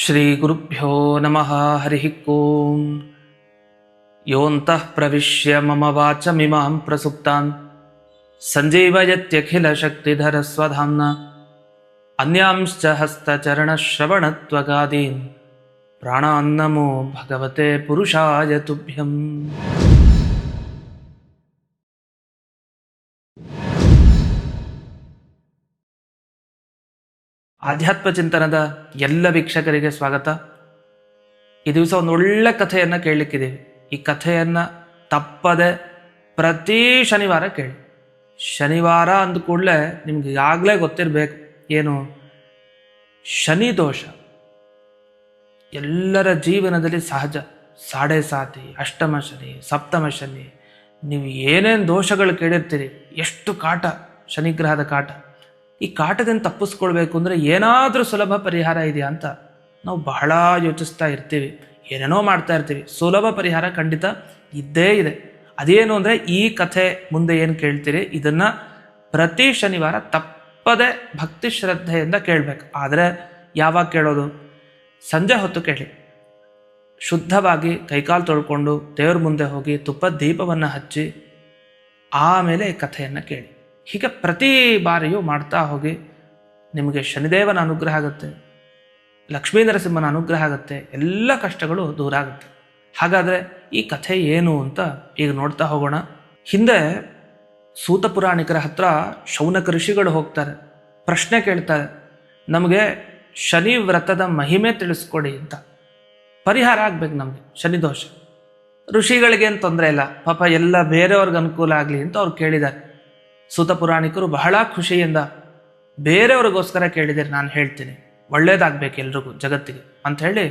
ಶ್ರೀ ಗುರುಭ್ಯೋ ನಮಃ ಹರಿಃ ಓಂ. ಯೋऽन्तಃ ಪ್ರವಿಶ್ಯ ಮಮ ವಾಚಮಿಮಾಂ ಪ್ರಸುಪ್ತಾನ್ ಸಂಜೀವಯತ್ಯಖಿಲ ಶಕ್ತಿಧರ ಸ್ವಧಾಮ್ನಾ ಅನ್ಯಾಂಶ್ಚ ಹಸ್ತಚರಣಶ್ರವಣತ್ವಗಾದೀನ್ ಪ್ರಾಣಾನ್ನಮೋ ಭಗವತೆ ಪುರುಷಾಯ ತುಭ್ಯಂ. ಆಧ್ಯಾತ್ಮ ಚಿಂತನದ ಎಲ್ಲ ವೀಕ್ಷಕರಿಗೆ ಸ್ವಾಗತ. ಈ ದಿವಸ ಒಂದು ಒಳ್ಳೆ ಕಥೆಯನ್ನು ಕೇಳಲಿಕ್ಕಿದ್ದೀವಿ. ಈ ಕಥೆಯನ್ನು ತಪ್ಪದೆ ಪ್ರತಿ ಶನಿವಾರ ಕೇಳಿ. ಶನಿವಾರ ಅಂದ ಕೂಡಲೇ ನಿಮ್ಗೆ ಈಗಾಗಲೇ ಗೊತ್ತಿರಬೇಕು ಏನು, ಶನಿ ದೋಷ ಎಲ್ಲರ ಜೀವನದಲ್ಲಿ ಸಹಜ. ಸಾಡೆ ಸಾತಿ, ಅಷ್ಟಮ ಶನಿ, ಸಪ್ತಮ ಶನಿ, ನೀವು ಏನೇನು ದೋಷಗಳು ಕೇಳಿರ್ತೀರಿ, ಎಷ್ಟು ಕಾಟ, ಶನಿಗ್ರಹದ ಕಾಟ. ಈ ಕಾಟದಿಂದ ತಪ್ಪಿಸ್ಕೊಳ್ಬೇಕು ಅಂದರೆ ಏನಾದರೂ ಸುಲಭ ಪರಿಹಾರ ಇದೆಯಾ ಅಂತ ನಾವು ಬಹಳ ಯೋಚಿಸ್ತಾ ಇರ್ತೀವಿ, ಏನೇನೋ ಮಾಡ್ತಾ ಇರ್ತೀವಿ. ಸುಲಭ ಪರಿಹಾರ ಖಂಡಿತ ಇದ್ದೇ ಇದೆ. ಅದೇನು ಅಂದರೆ ಈ ಕಥೆ ಮುಂದೆ ಏನು ಕೇಳ್ತೀರಿ ಇದನ್ನು ಪ್ರತಿ ಶನಿವಾರ ತಪ್ಪದೆ ಭಕ್ತಿ ಶ್ರದ್ಧೆಯಿಂದ ಕೇಳಬೇಕು. ಆದರೆ ಯಾವಾಗ ಕೇಳೋದು? ಸಂಜೆ ಹೊತ್ತು ಕೇಳಿ. ಶುದ್ಧವಾಗಿ ಕೈಕಾಲು ತೊಳ್ಕೊಂಡು ದೇವ್ರ ಮುಂದೆ ಹೋಗಿ ತುಪ್ಪದ ದೀಪವನ್ನು ಹಚ್ಚಿ ಆಮೇಲೆ ಕಥೆಯನ್ನು ಕೇಳಿ. ಹೀಗೆ ಪ್ರತಿ ಬಾರಿಯೂ ಮಾಡ್ತಾ ಹೋಗಿ. ನಿಮಗೆ ಶನಿದೇವನ ಅನುಗ್ರಹ ಆಗುತ್ತೆ, ಲಕ್ಷ್ಮೀ ನರಸಿಂಹನ ಅನುಗ್ರಹ ಆಗುತ್ತೆ, ಎಲ್ಲ ಕಷ್ಟಗಳು ದೂರ ಆಗುತ್ತೆ. ಹಾಗಾದರೆ ಈ ಕಥೆ ಏನು ಅಂತ ಈಗ ನೋಡ್ತಾ ಹೋಗೋಣ. ಹಿಂದೆ ಸೂತ ಪುರಾಣಿಕರ ಹತ್ರ ಶೌನಕ ಋಷಿಗಳು ಹೋಗ್ತಾರೆ, ಪ್ರಶ್ನೆ ಕೇಳ್ತಾರೆ, ನಮಗೆ ಶನಿ ವ್ರತದ ಮಹಿಮೆ ತಿಳಿಸ್ಕೊಡಿ ಅಂತ. ಪರಿಹಾರ ಆಗ್ಬೇಕು ನಮಗೆ ಶನಿ ದೋಷ. ಋಷಿಗಳಿಗೇನು ತೊಂದರೆ ಇಲ್ಲ, ಪಾಪ ಎಲ್ಲ ಬೇರೆಯವ್ರಿಗೆ ಅನುಕೂಲ ಆಗಲಿ ಅಂತ ಅವ್ರು ಕೇಳಿದ್ದಾರೆ. ಸೂತ ಪುರಾಣಿಕರು ಬಹಳ ಖುಷಿಯಿಂದ, ಬೇರೆಯವ್ರಿಗೋಸ್ಕರ ಕೇಳಿದರೆ ನಾನು ಹೇಳ್ತೀನಿ, ಒಳ್ಳೇದಾಗಬೇಕು ಎಲ್ರಿಗೂ ಜಗತ್ತಿಗೆ ಅಂಥೇಳಿ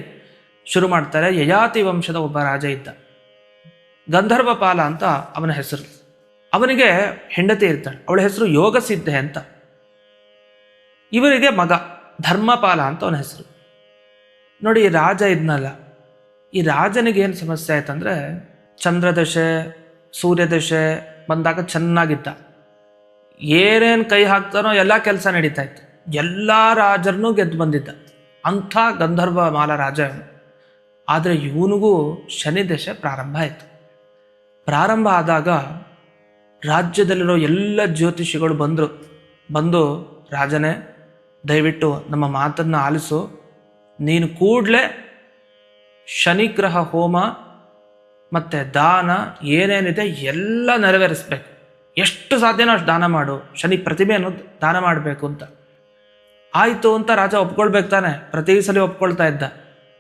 ಶುರು ಮಾಡ್ತಾರೆ. ಯಯಾತಿ ವಂಶದ ಒಬ್ಬ ರಾಜ ಇದ್ದ, ಗಂಧರ್ವಪಾಲ ಅಂತ ಅವನ ಹೆಸರು. ಅವನಿಗೆ ಹೆಂಡತಿ ಇರ್ತಾಳೆ, ಅವಳ ಹೆಸರು ಯೋಗಸಿದ್ಧೆ ಅಂತ. ಇವರಿಗೆ ಮಗ ಧರ್ಮಪಾಲ ಅಂತ ಅವನ ಹೆಸರು. ನೋಡಿ, ಈ ರಾಜ ಇದ್ನಲ್ಲ, ಈ ರಾಜನಿಗೆ ಏನು ಸಮಸ್ಯೆ ಆಯ್ತಂದ್ರೆ, ಚಂದ್ರದಶೆ ಸೂರ್ಯದಶೆ ಬಂದಾಗ ಚೆನ್ನಾಗಿದ್ದ, ಏನೇನು ಕೈ ಹಾಕ್ತಾನೋ ಎಲ್ಲ ಕೆಲಸ ನಡೀತಾ ಇತ್ತು, ಎಲ್ಲ ರಾಜರನ್ನೂ ಗೆದ್ದು ಬಂದಿದ್ದ, ಅಂಥ ಗಂಧರ್ವ ಮಾಲ ರಾಜ ಇವನು. ಆದರೆ ಇವನಿಗೂ ಶನಿ ದಶೆ ಪ್ರಾರಂಭ ಆಯಿತು. ಪ್ರಾರಂಭ ಆದಾಗ ರಾಜ್ಯದಲ್ಲಿರೋ ಎಲ್ಲ ಜ್ಯೋತಿಷಿಗಳು ಬಂದು ರಾಜನೇ, ದಯವಿಟ್ಟು ನಮ್ಮ ಮಾತನ್ನು ಆಲಿಸು, ನೀನು ಕೂಡಲೇ ಶನಿಗ್ರಹ ಹೋಮ ಮತ್ತು ದಾನ ಏನೇನಿದೆ ಎಲ್ಲ ನೆರವೇರಿಸ್ಬೇಕು, ಎಷ್ಟು ಸಾಧ್ಯನೋ ಅಷ್ಟು ದಾನ ಮಾಡು, ಶನಿ ಪ್ರತಿಮೆಯನ್ನು ದಾನ ಮಾಡಬೇಕು ಅಂತ. ಆಯಿತು ಅಂತ ರಾಜ ಒಪ್ಕೊಳ್ಬೇಕು ತಾನೆ, ಪ್ರತಿ ಸಲ ಒಪ್ಕೊಳ್ತಾ ಇದ್ದ.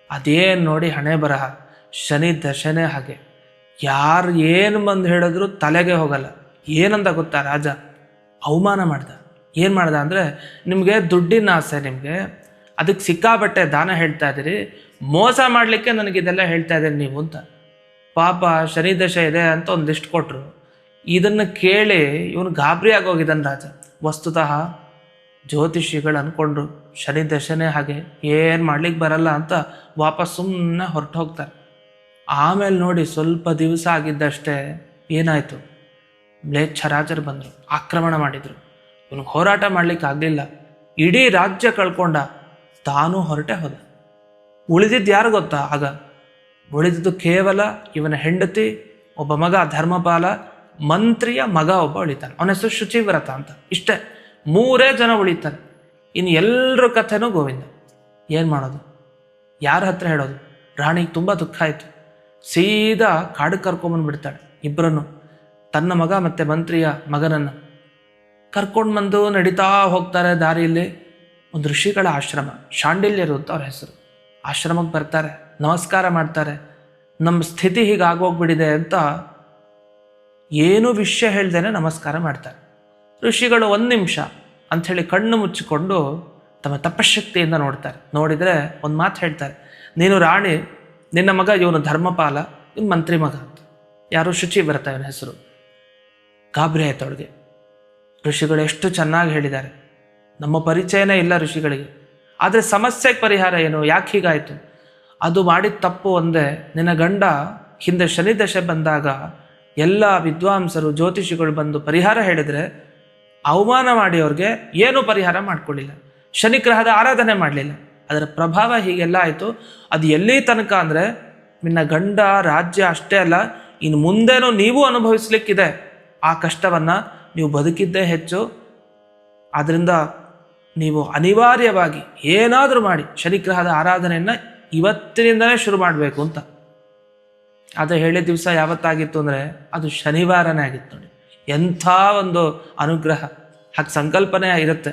ಅದೇನು ನೋಡಿ ಹಣೆ ಬರಹ, ಶನಿ ದಶನೇ ಹಾಗೆ. ಯಾರು ಏನು ಬಂದು ಹೇಳಿದ್ರು ತಲೆಗೆ ಹೋಗಲ್ಲ. ಏನಂದ ಗೊತ್ತಾ ರಾಜ? ಅವಮಾನ ಮಾಡ್ದ. ಏನು ಮಾಡ್ದ ಅಂದರೆ, ನಿಮಗೆ ದುಡ್ಡಿನ ಆಸೆ, ನಿಮಗೆ ಅದಕ್ಕೆ ಸಿಕ್ಕಾಬಟ್ಟೆ ದಾನ ಹೇಳ್ತಾ ಇದ್ದೀರಿ, ಮೋಸ ಮಾಡಲಿಕ್ಕೆ ನನಗಿದೆಲ್ಲ ಹೇಳ್ತಾ ಇದ್ದೀರಿ ನೀವು ಅಂತ. ಪಾಪ ಶನಿ ದಶೆ ಇದೆ ಅಂತ ಒಂದು ಲಿಸ್ಟ್ ಕೊಟ್ಟರು. ಇದನ್ನು ಕೇಳಿ ಇವನು ಗಾಬರಿ ಆಗೋಗಿದ್ದಾನೆ ರಾಜ. ವಸ್ತುತಃ ಜ್ಯೋತಿಷಿಗಳು ಅಂದ್ಕೊಂಡ್ರು ಶನಿ ದಶನೇ ಹಾಗೆ, ಏನು ಮಾಡ್ಲಿಕ್ಕೆ ಬರಲ್ಲ ಅಂತ ವಾಪಸ್ ಸುಮ್ಮನೆ ಹೊರಟು ಹೋಗ್ತಾರೆ. ಆಮೇಲೆ ನೋಡಿ, ಸ್ವಲ್ಪ ದಿವಸ ಆಗಿದ್ದಷ್ಟೇ ಏನಾಯಿತು, ಮ್ಲೇಚ್ಛ ರಾಜರು ಬಂದರು, ಆಕ್ರಮಣ ಮಾಡಿದರು. ಇವನಿಗೆ ಹೋರಾಟ ಮಾಡ್ಲಿಕ್ಕೆ ಆಗಲಿಲ್ಲ, ಇಡೀ ರಾಜ್ಯ ಕಳ್ಕೊಂಡ, ತಾನೂ ಹೊರಟೆ ಹೋದ. ಉಳಿದಿದ್ದು ಯಾರು ಗೊತ್ತಾ? ಆಗ ಉಳಿದಿದ್ದು ಕೇವಲ ಇವನ ಹೆಂಡತಿ, ಒಬ್ಬ ಮಗ ಧರ್ಮಪಾಲ, ಮಂತ್ರಿಯ ಮಗ ಒಬ್ಬ ಉಳಿತಾನೆ, ಅವನ ಹೆಸರು ಶುಚಿವ್ರತ ಅಂತ. ಇಷ್ಟೇ, 3 ಜನ ಉಳಿತಾರೆ. ಇನ್ನು ಎಲ್ಲರ ಕಥೆನೂ ಗೋವಿಂದ. ಏನು ಮಾಡೋದು, ಯಾರ ಹತ್ರ ಹೇಳೋದು? ರಾಣಿಗೆ ತುಂಬ ದುಃಖ ಆಯಿತು. ಸೀದಾ ಕಾಡಿಗೆ ಕರ್ಕೊಂಬಂದ್ಬಿಡ್ತಾಳೆ ಇಬ್ಬರನ್ನು, ತನ್ನ ಮಗ ಮತ್ತು ಮಂತ್ರಿಯ ಮಗನನ್ನು ಕರ್ಕೊಂಡು ಬಂದು ನಡೀತಾ ಹೋಗ್ತಾರೆ. ದಾರಿಯಲ್ಲಿ ಒಂದು ಋಷಿಗಳ ಆಶ್ರಮ, ಶಾಂಡಿಲ್ಯರು ಅಂತ ಅವ್ರ ಹೆಸರು. ಆಶ್ರಮಕ್ಕೆ ಬರ್ತಾರೆ, ನಮಸ್ಕಾರ ಮಾಡ್ತಾರೆ. ನಮ್ಮ ಸ್ಥಿತಿ ಹೀಗಾಗೋಗ್ಬಿಟ್ಟಿದೆ ಅಂತ ಏನೂ ವಿಷಯ ಹೇಳ್ದೇನೆ ನಮಸ್ಕಾರ ಮಾಡ್ತಾರೆ. ಋಷಿಗಳು 1 ನಿಮಿಷ ಅಂಥೇಳಿ ಕಣ್ಣು ಮುಚ್ಚಿಕೊಂಡು ತಮ್ಮ ತಪಶಕ್ತಿಯಿಂದ ನೋಡ್ತಾರೆ. ನೋಡಿದರೆ ಒಂದು ಮಾತು ಹೇಳ್ತಾರೆ, ನೀನು ರಾಣಿ, ನಿನ್ನ ಮಗ ಇವನು ಧರ್ಮಪಾಲ, ಇವನು ಮಂತ್ರಿ ಮಗ ಅಂತ. ಯಾರು? ಶುಚಿವ್ರತ ಇವನ ಹೆಸರು. ಗಾಬರಿ ಆಯ್ತು ಅವಳಿಗೆ. ಋಷಿಗಳು ಎಷ್ಟು ಚೆನ್ನಾಗಿ ಹೇಳಿದ್ದಾರೆ, ನಮ್ಮ ಪರಿಚಯನೇ ಇಲ್ಲ ಋಷಿಗಳಿಗೆ. ಆದರೆ ಸಮಸ್ಯೆಗೆ ಪರಿಹಾರ ಏನು? ಯಾಕೆ ಹೀಗಾಯಿತು? ಅದು ಮಾಡಿದ ತಪ್ಪು ಒಂದೇ, ನಿನ್ನ ಗಂಡ ಹಿಂದೆ ಶನಿ ದಶೆ ಬಂದಾಗ ಎಲ್ಲ ವಿದ್ವಾಂಸರು ಜ್ಯೋತಿಷಿಗಳು ಬಂದು ಪರಿಹಾರ ಹೇಳಿದರೆ ಅವಮಾನ ಮಾಡಿ ಅವ್ರಿಗೆ ಏನೂ ಪರಿಹಾರ ಮಾಡ್ಕೊಳ್ಳಿಲ್ಲ, ಶನಿಗ್ರಹದ ಆರಾಧನೆ ಮಾಡಲಿಲ್ಲ. ಅದರ ಪ್ರಭಾವ ಹೀಗೆಲ್ಲ ಆಯಿತು. ಅದು ಎಲ್ಲಿ ತನಕ ಅಂದರೆ ನಿನ್ನ ಗಂಡ ರಾಜ್ಯ ಅಷ್ಟೇ ಅಲ್ಲ, ಇನ್ನು ಮುಂದೇನೂ ನೀವು ಅನುಭವಿಸ್ಲಿಕ್ಕಿದೆ ಆ ಕಷ್ಟವನ್ನು. ನೀವು ಬದುಕಿದ್ದೇ ಹೆಚ್ಚು. ಆದ್ದರಿಂದ ನೀವು ಅನಿವಾರ್ಯವಾಗಿ ಏನಾದರೂ ಮಾಡಿ ಶನಿಗ್ರಹದ ಆರಾಧನೆಯನ್ನು ಇವತ್ತಿನಿಂದಲೇ ಶುರು ಮಾಡಬೇಕು ಅಂತ. ಅದು ಹೇಳಿದ ದಿವಸ ಯಾವತ್ತಾಗಿತ್ತು ಅಂದರೆ ಅದು ಶನಿವಾರನೇ ಆಗಿತ್ತು ನೋಡಿ. ಎಂಥ ಒಂದು ಅನುಗ್ರಹ, ಹಾಗೆ ಸಂಕಲ್ಪನೆ ಇರುತ್ತೆ.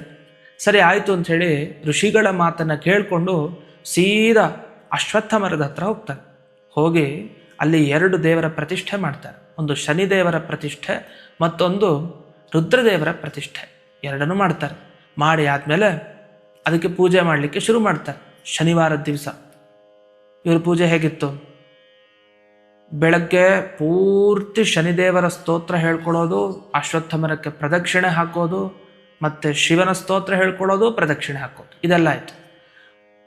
ಸರಿ ಆಯಿತು ಅಂಥೇಳಿ ಋಷಿಗಳ ಮಾತನ್ನು ಕೇಳಿಕೊಂಡು ಸೀದಾ ಅಶ್ವತ್ಥ ಮರದ ಹತ್ರ ಹೋಗ್ತಾರೆ. ಹೋಗಿ ಅಲ್ಲಿ 2 ದೇವರ ಪ್ರತಿಷ್ಠೆ ಮಾಡ್ತಾರೆ. ಒಂದು ಶನಿದೇವರ ಪ್ರತಿಷ್ಠೆ, ಮತ್ತೊಂದು ರುದ್ರದೇವರ ಪ್ರತಿಷ್ಠೆ, ಎರಡನ್ನೂ ಮಾಡ್ತಾರೆ. ಮಾಡಿ ಆದಮೇಲೆ ಅದಕ್ಕೆ ಪೂಜೆ ಮಾಡಲಿಕ್ಕೆ ಶುರು ಮಾಡ್ತಾರೆ. ಶನಿವಾರದ ದಿವಸ ಇವ್ರ ಪೂಜೆ ಹೇಗಿತ್ತು? ಬೆಳಗ್ಗೆ ಪೂರ್ತಿ ಶನಿದೇವರ ಸ್ತೋತ್ರ ಹೇಳ್ಕೊಳ್ಳೋದು, ಅಶ್ವತ್ಥ ಮರಕ್ಕೆ ಪ್ರದಕ್ಷಿಣೆ ಹಾಕೋದು, ಮತ್ತು ಶಿವನ ಸ್ತೋತ್ರ ಹೇಳ್ಕೊಳ್ಳೋದು, ಪ್ರದಕ್ಷಿಣೆ ಹಾಕೋದು, ಇದೆಲ್ಲ ಆಯಿತು.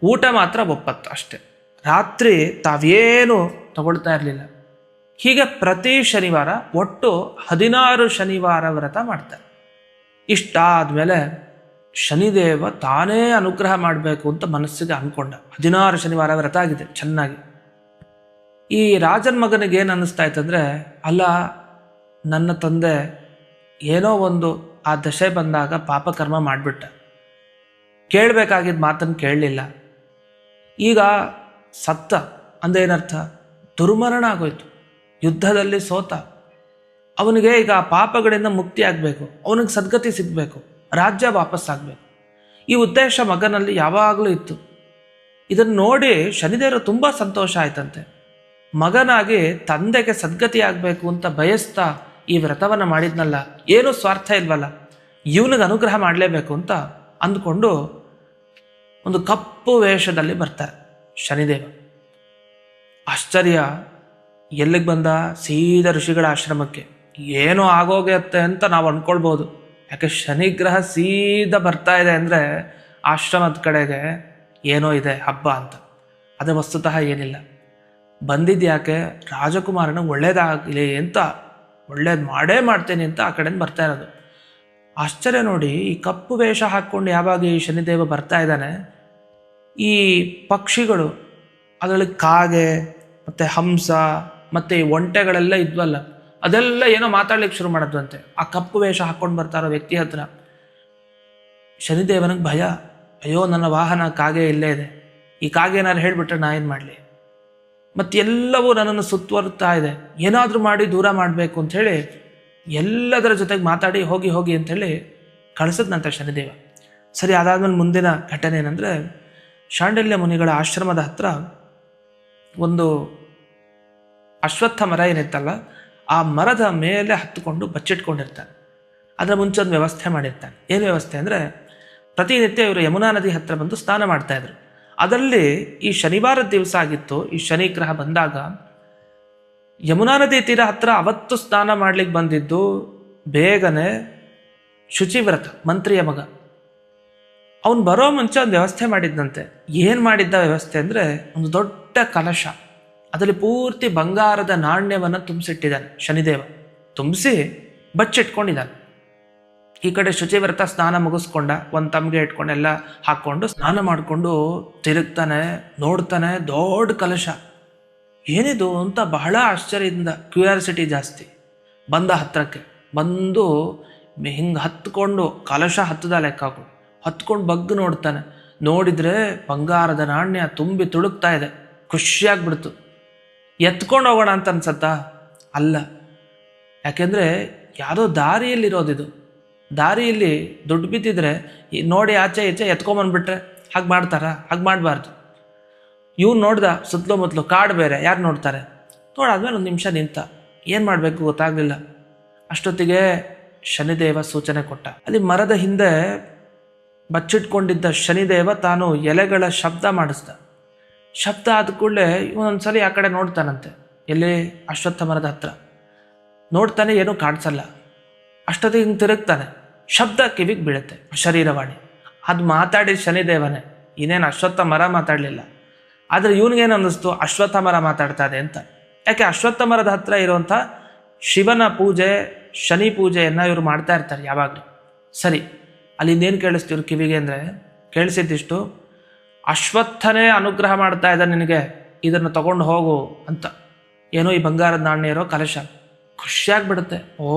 ಊಟ ಮಾತ್ರ ಒಪ್ಪತ್ತು ಅಷ್ಟೆ. ರಾತ್ರಿ ತಾವೇನು ತಗೊಳ್ತಾ ಇರಲಿಲ್ಲ. ಹೀಗೆ ಪ್ರತಿ ಶನಿವಾರ ಒಟ್ಟು 16 ಶನಿವಾರ ವ್ರತ ಮಾಡ್ತಾರೆ. ಇಷ್ಟ ಆದಮೇಲೆ ಶನಿದೇವ ತಾನೇ ಅನುಗ್ರಹ ಮಾಡಬೇಕು ಅಂತ ಮನಸ್ಸಿಗೆ ಅಂದ್ಕೊಂಡ. 16 ಶನಿವಾರ ವ್ರತ ಆಗಿದೆ ಚೆನ್ನಾಗಿ. ಈ ರಾಜನ ಮಗನಿಗೆ ಏನು ಅನ್ನಿಸ್ತಾ ಇತ್ತಂದರೆ, ಅಲ್ಲ ನನ್ನ ತಂದೆ ಏನೋ ಒಂದು ಆ ದಶೆ ಬಂದಾಗ ಪಾಪಕರ್ಮ ಮಾಡಿಬಿಟ್ಟ, ಕೇಳಬೇಕಾಗಿದ್ದ ಮಾತನ್ನು ಕೇಳಲಿಲ್ಲ, ಈಗ ಸತ್ತ ಅಂದೇನರ್ಥ? ದುರ್ಮರಣ ಆಗೋಯ್ತು, ಯುದ್ಧದಲ್ಲಿ ಸೋತ. ಅವನಿಗೆ ಈಗ ಆ ಪಾಪಗಳಿಂದ ಮುಕ್ತಿ ಆಗಬೇಕು, ಅವನಿಗೆ ಸದ್ಗತಿ ಸಿಗಬೇಕು, ರಾಜ್ಯ ವಾಪಸ್ಸಾಗಬೇಕು. ಈ ಉದ್ದೇಶ ಮಗನಲ್ಲಿ ಯಾವಾಗಲೂ ಇತ್ತು. ಇದನ್ನು ನೋಡಿ ಶನಿದೇವರು ತುಂಬ ಸಂತೋಷ ಆಯ್ತಂತೆ. ಮಗನಾಗಿ ತಂದೆಗೆ ಸದ್ಗತಿ ಆಗಬೇಕು ಅಂತ ಬಯಸ್ತಾ ಈ ವ್ರತವನ್ನು ಮಾಡಿದ್ನಲ್ಲ, ಏನೂ ಸ್ವಾರ್ಥ ಇಲ್ವಲ್ಲ, ಇವನಿಗೆ ಅನುಗ್ರಹ ಮಾಡಲೇಬೇಕು ಅಂತ ಅಂದ್ಕೊಂಡು ಒಂದು ಕಪ್ಪು ವೇಷದಲ್ಲಿ ಬರ್ತಾರೆ ಶನಿದೇವ. ಆಶ್ಚರ್ಯ, ಎಲ್ಲಿಗೆ ಬಂದ? ಸೀದಾ ಋಷಿಗಳ ಆಶ್ರಮಕ್ಕೆ. ಏನೋ ಆಗೋಗತ್ತೆ ಅಂತ ನಾವು ಅಂದ್ಕೊಳ್ಬೋದು. ಯಾಕೆ ಶನಿಗ್ರಹ ಸೀದಾ ಬರ್ತಾ ಇದೆ ಅಂದರೆ ಆಶ್ರಮದ ಕಡೆಗೆ ಏನೋ ಇದೆ ಹಬ್ಬ ಅಂತ. ಅದು ವಸ್ತುತಃ ಏನಿಲ್ಲ. ಬಂದಿದ್ದು ಯಾಕೆ? ರಾಜಕುಮಾರನ ಒಳ್ಳೇದಾಗಲಿ ಅಂತ, ಒಳ್ಳೇದು ಮಾಡೇ ಮಾಡ್ತೇನೆ ಅಂತ ಆ ಕಡೆಯಿಂದ ಬರ್ತಾ ಇರೋದು. ಆಶ್ಚರ್ಯ ನೋಡಿ, ಈ ಕಪ್ಪು ವೇಷ ಹಾಕ್ಕೊಂಡು ಯಾವಾಗ ಈ ಶನಿದೇವ ಬರ್ತಾ ಇದ್ದಾನೆ, ಈ ಪಕ್ಷಿಗಳು, ಅದರಲ್ಲಿ ಕಾಗೆ ಮತ್ತು ಹಂಸ ಮತ್ತು ಈ ಒಂಟೆಗಳೆಲ್ಲ ಇದ್ವಲ್ಲ, ಅದೆಲ್ಲ ಏನೋ ಮಾತಾಡ್ಲಿಕ್ಕೆ ಶುರು ಮಾಡೋದಂತೆ ಆ ಕಪ್ಪು ವೇಷ ಹಾಕ್ಕೊಂಡು ಬರ್ತಾ ಇರೋ ವ್ಯಕ್ತಿ ಹತ್ರ. ಶನಿದೇವನಿಗೆ ಭಯ, ಅಯ್ಯೋ ನನ್ನ ವಾಹನ ಕಾಗೆ ಇಲ್ಲೇ ಇದೆ, ಈ ಕಾಗೆ ಏನಾದ್ರು ಹೇಳಿಬಿಟ್ರೆ ನಾ ಏನು ಮಾಡಲಿ, ಮತ್ತೆಲ್ಲವೂ ನನ್ನನ್ನು ಸುತ್ತುವರ್ತಾ ಇದೆ, ಏನಾದರೂ ಮಾಡಿ ದೂರ ಮಾಡಬೇಕು ಅಂಥೇಳಿ ಎಲ್ಲದರ ಜೊತೆಗೆ ಮಾತಾಡಿ ಹೋಗಿ ಹೋಗಿ ಅಂಥೇಳಿ ಕಳಿಸಿದ್ನಂತ ಶನಿದೇವ. ಸರಿ, ಅದಾದ್ಮೇಲೆ ಮುಂದಿನ ಘಟನೆ ಏನಂದರೆ, ಶಾಂಡಿಲ್ಯ ಮುನಿಗಳ ಆಶ್ರಮದ ಹತ್ರ ಒಂದು ಅಶ್ವತ್ಥ ಮರ ಏನಿತ್ತಲ್ಲ, ಆ ಮರದ ಮೇಲೆ ಹತ್ತುಕೊಂಡು ಬಚ್ಚಿಟ್ಕೊಂಡಿರ್ತಾನೆ. ಅದರ ಮುಂಚೆ ಒಂದು ವ್ಯವಸ್ಥೆ ಮಾಡಿರ್ತಾನೆ. ಏನು ವ್ಯವಸ್ಥೆ ಅಂದರೆ, ಪ್ರತಿನಿತ್ಯ ಇವರು ಯಮುನಾ ನದಿ ಹತ್ತಿರ ಬಂದು ಸ್ನಾನ ಮಾಡ್ತಾಯಿದ್ರು. ಅದರಲ್ಲಿ ಈ ಶನಿವಾರದ ದಿವಸ ಆಗಿತ್ತು, ಈ ಶನಿಗ್ರಹ ಬಂದಾಗ ಯಮುನಾ ನದಿ ತೀರ ಹತ್ರ ಅವತ್ತು ಸ್ನಾನ ಮಾಡ್ಲಿಕ್ಕೆ ಬಂದಿದ್ದು ಬೇಗನೆ ಶುಚಿವ್ರತ ಮಂತ್ರಿಯ ಮಗ. ಅವನು ಬರೋ ಮುಂಚೆ ಒಂದು ವ್ಯವಸ್ಥೆ ಮಾಡಿದ್ದಂತೆ. ಏನು ಮಾಡಿದ್ದ ವ್ಯವಸ್ಥೆ ಅಂದರೆ, ಒಂದು ದೊಡ್ಡ ಕಲಶ, ಅದರಲ್ಲಿ ಪೂರ್ತಿ ಬಂಗಾರದ ನಾಣ್ಯವನ್ನು ತುಂಬಿಸಿಟ್ಟಿದ್ದಾನೆ ಶನಿದೇವ. ತುಂಬಿಸಿ ಬಚ್ಚಿಟ್ಕೊಂಡಿದ್ದಾನೆ. ಈ ಕಡೆ ಶುಚಿವ್ರತ ಸ್ನಾನ ಮುಗಿಸ್ಕೊಂಡ, ಒಂದು ತಮ್ಗೆ ಇಟ್ಕೊಂಡು ಎಲ್ಲ ಹಾಕ್ಕೊಂಡು ಸ್ನಾನ ಮಾಡಿಕೊಂಡು ತಿರುಗ್ತಾನೆ, ನೋಡ್ತಾನೆ, ದೊಡ್ಡ ಕಲಶ. ಏನಿದು ಅಂತ ಬಹಳ ಆಶ್ಚರ್ಯದಿಂದ, ಕ್ಯೂರಿಯಾಸಿಟಿ ಜಾಸ್ತಿ. ಬಂದ ಹತ್ರಕ್ಕೆ ಬಂದು ಹಿಂಗೆ ಹತ್ಕೊಂಡು, ಕಲಶ ಹತ್ತದ ಲೆಕ್ಕ ಹಾಕೊಂಡು ಹತ್ಕೊಂಡು ಬಗ್ಗು ನೋಡ್ತಾನೆ. ನೋಡಿದರೆ ಬಂಗಾರದ ನಾಣ್ಯ ತುಂಬಿ ತುಳುಕ್ತಾ ಇದೆ. ಖುಷಿಯಾಗ್ಬಿಡ್ತು. ಎತ್ಕೊಂಡು ಹೋಗೋಣ ಅಂತ ಅನ್ಸತ್ತಾ? ಅಲ್ಲ, ಯಾಕೆಂದರೆ ಯಾವುದೋ ದಾರಿಯಲ್ಲಿರೋದಿದು. ದಾರಿಯಲ್ಲಿ ದುಡ್ಡು ಬಿದ್ದಿದ್ರೆ ನೋಡಿ ಆಚೆ ಈಚೆ ಎತ್ಕೊಂಬಂದ್ಬಿಟ್ರೆ ಹಾಗೆ ಮಾಡ್ತಾರಾ? ಹಾಗೆ ಮಾಡಬಾರ್ದು. ಇವ್ನು ನೋಡ್ದ ಸುತ್ತಲೂ ಮುತ್ತಲು ಕಾಡು ಬೇರೆ, ಯಾರು ನೋಡ್ತಾರೆ? ನೋಡಾದ್ಮೇಲೆ ಒಂದು ನಿಮಿಷ ನಿಂತ, ಏನು ಮಾಡಬೇಕು ಗೊತ್ತಾಗಲಿಲ್ಲ. ಅಷ್ಟೊತ್ತಿಗೆ ಶನಿದೇವ ಸೂಚನೆ ಕೊಟ್ಟ. ಅಲ್ಲಿ ಮರದ ಹಿಂದೆ ಬಚ್ಚಿಟ್ಕೊಂಡಿದ್ದ ಶನಿದೇವ ತಾನು ಎಲೆಗಳ ಶಬ್ದ ಮಾಡಿಸ್ದ. ಶಬ್ದ ಆದ ಕೂಡಲೇ ಇವನೊಂದ್ಸಲಿ ಆ ಕಡೆ ನೋಡ್ತಾನಂತೆ. ಎಲ್ಲಿ? ಅಶ್ವತ್ಥ ಮರದ ಹತ್ರ ನೋಡ್ತಾನೆ, ಏನೂ ಕಾಣಿಸಲ್ಲ. ಅಷ್ಟೊತ್ತಿಗೆ ಹಿಂಗೆ ತಿರುಗ್ತಾನೆ, ಶಬ್ದ ಕಿವಿಗೆ ಬೀಳುತ್ತೆ, ಶರೀರವಾಣಿ. ಅದು ಮಾತಾಡಿದ ಶನಿದೇವನೇ, ಇನ್ನೇನು ಅಶ್ವತ್ಥ ಮರ ಮಾತಾಡಲಿಲ್ಲ. ಆದರೆ ಇವನಿಗೇನು ಅನ್ನಿಸ್ತು, ಅಶ್ವತ್ಥ ಮರ ಮಾತಾಡ್ತಾ ಇದೆ ಅಂತ. ಯಾಕೆ? ಅಶ್ವತ್ಥ ಮರದ ಹತ್ರ ಇರುವಂಥ ಶಿವನ ಪೂಜೆ, ಶನಿ ಪೂಜೆಯನ್ನು ಇವರು ಮಾಡ್ತಾ ಇರ್ತಾರೆ ಯಾವಾಗಲೂ. ಸರಿ, ಅಲ್ಲಿಂದೇನು ಕೇಳಿಸ್ತೀವ್ರು ಕಿವಿಗೆ ಅಂದರೆ, ಕೇಳಿಸಿದ್ದಿಷ್ಟು, ಅಶ್ವತ್ಥನೇ ಅನುಗ್ರಹ ಮಾಡ್ತಾ ಇದ್ದ ನಿನಗೆ, ಇದನ್ನು ತಗೊಂಡು ಹೋಗು ಅಂತ. ಏನೋ ಈ ಬಂಗಾರದ ನಾಣ್ಯ ಇರೋ ಕಲಶ. ಖುಷಿಯಾಗ್ಬಿಡುತ್ತೆ. ಓ,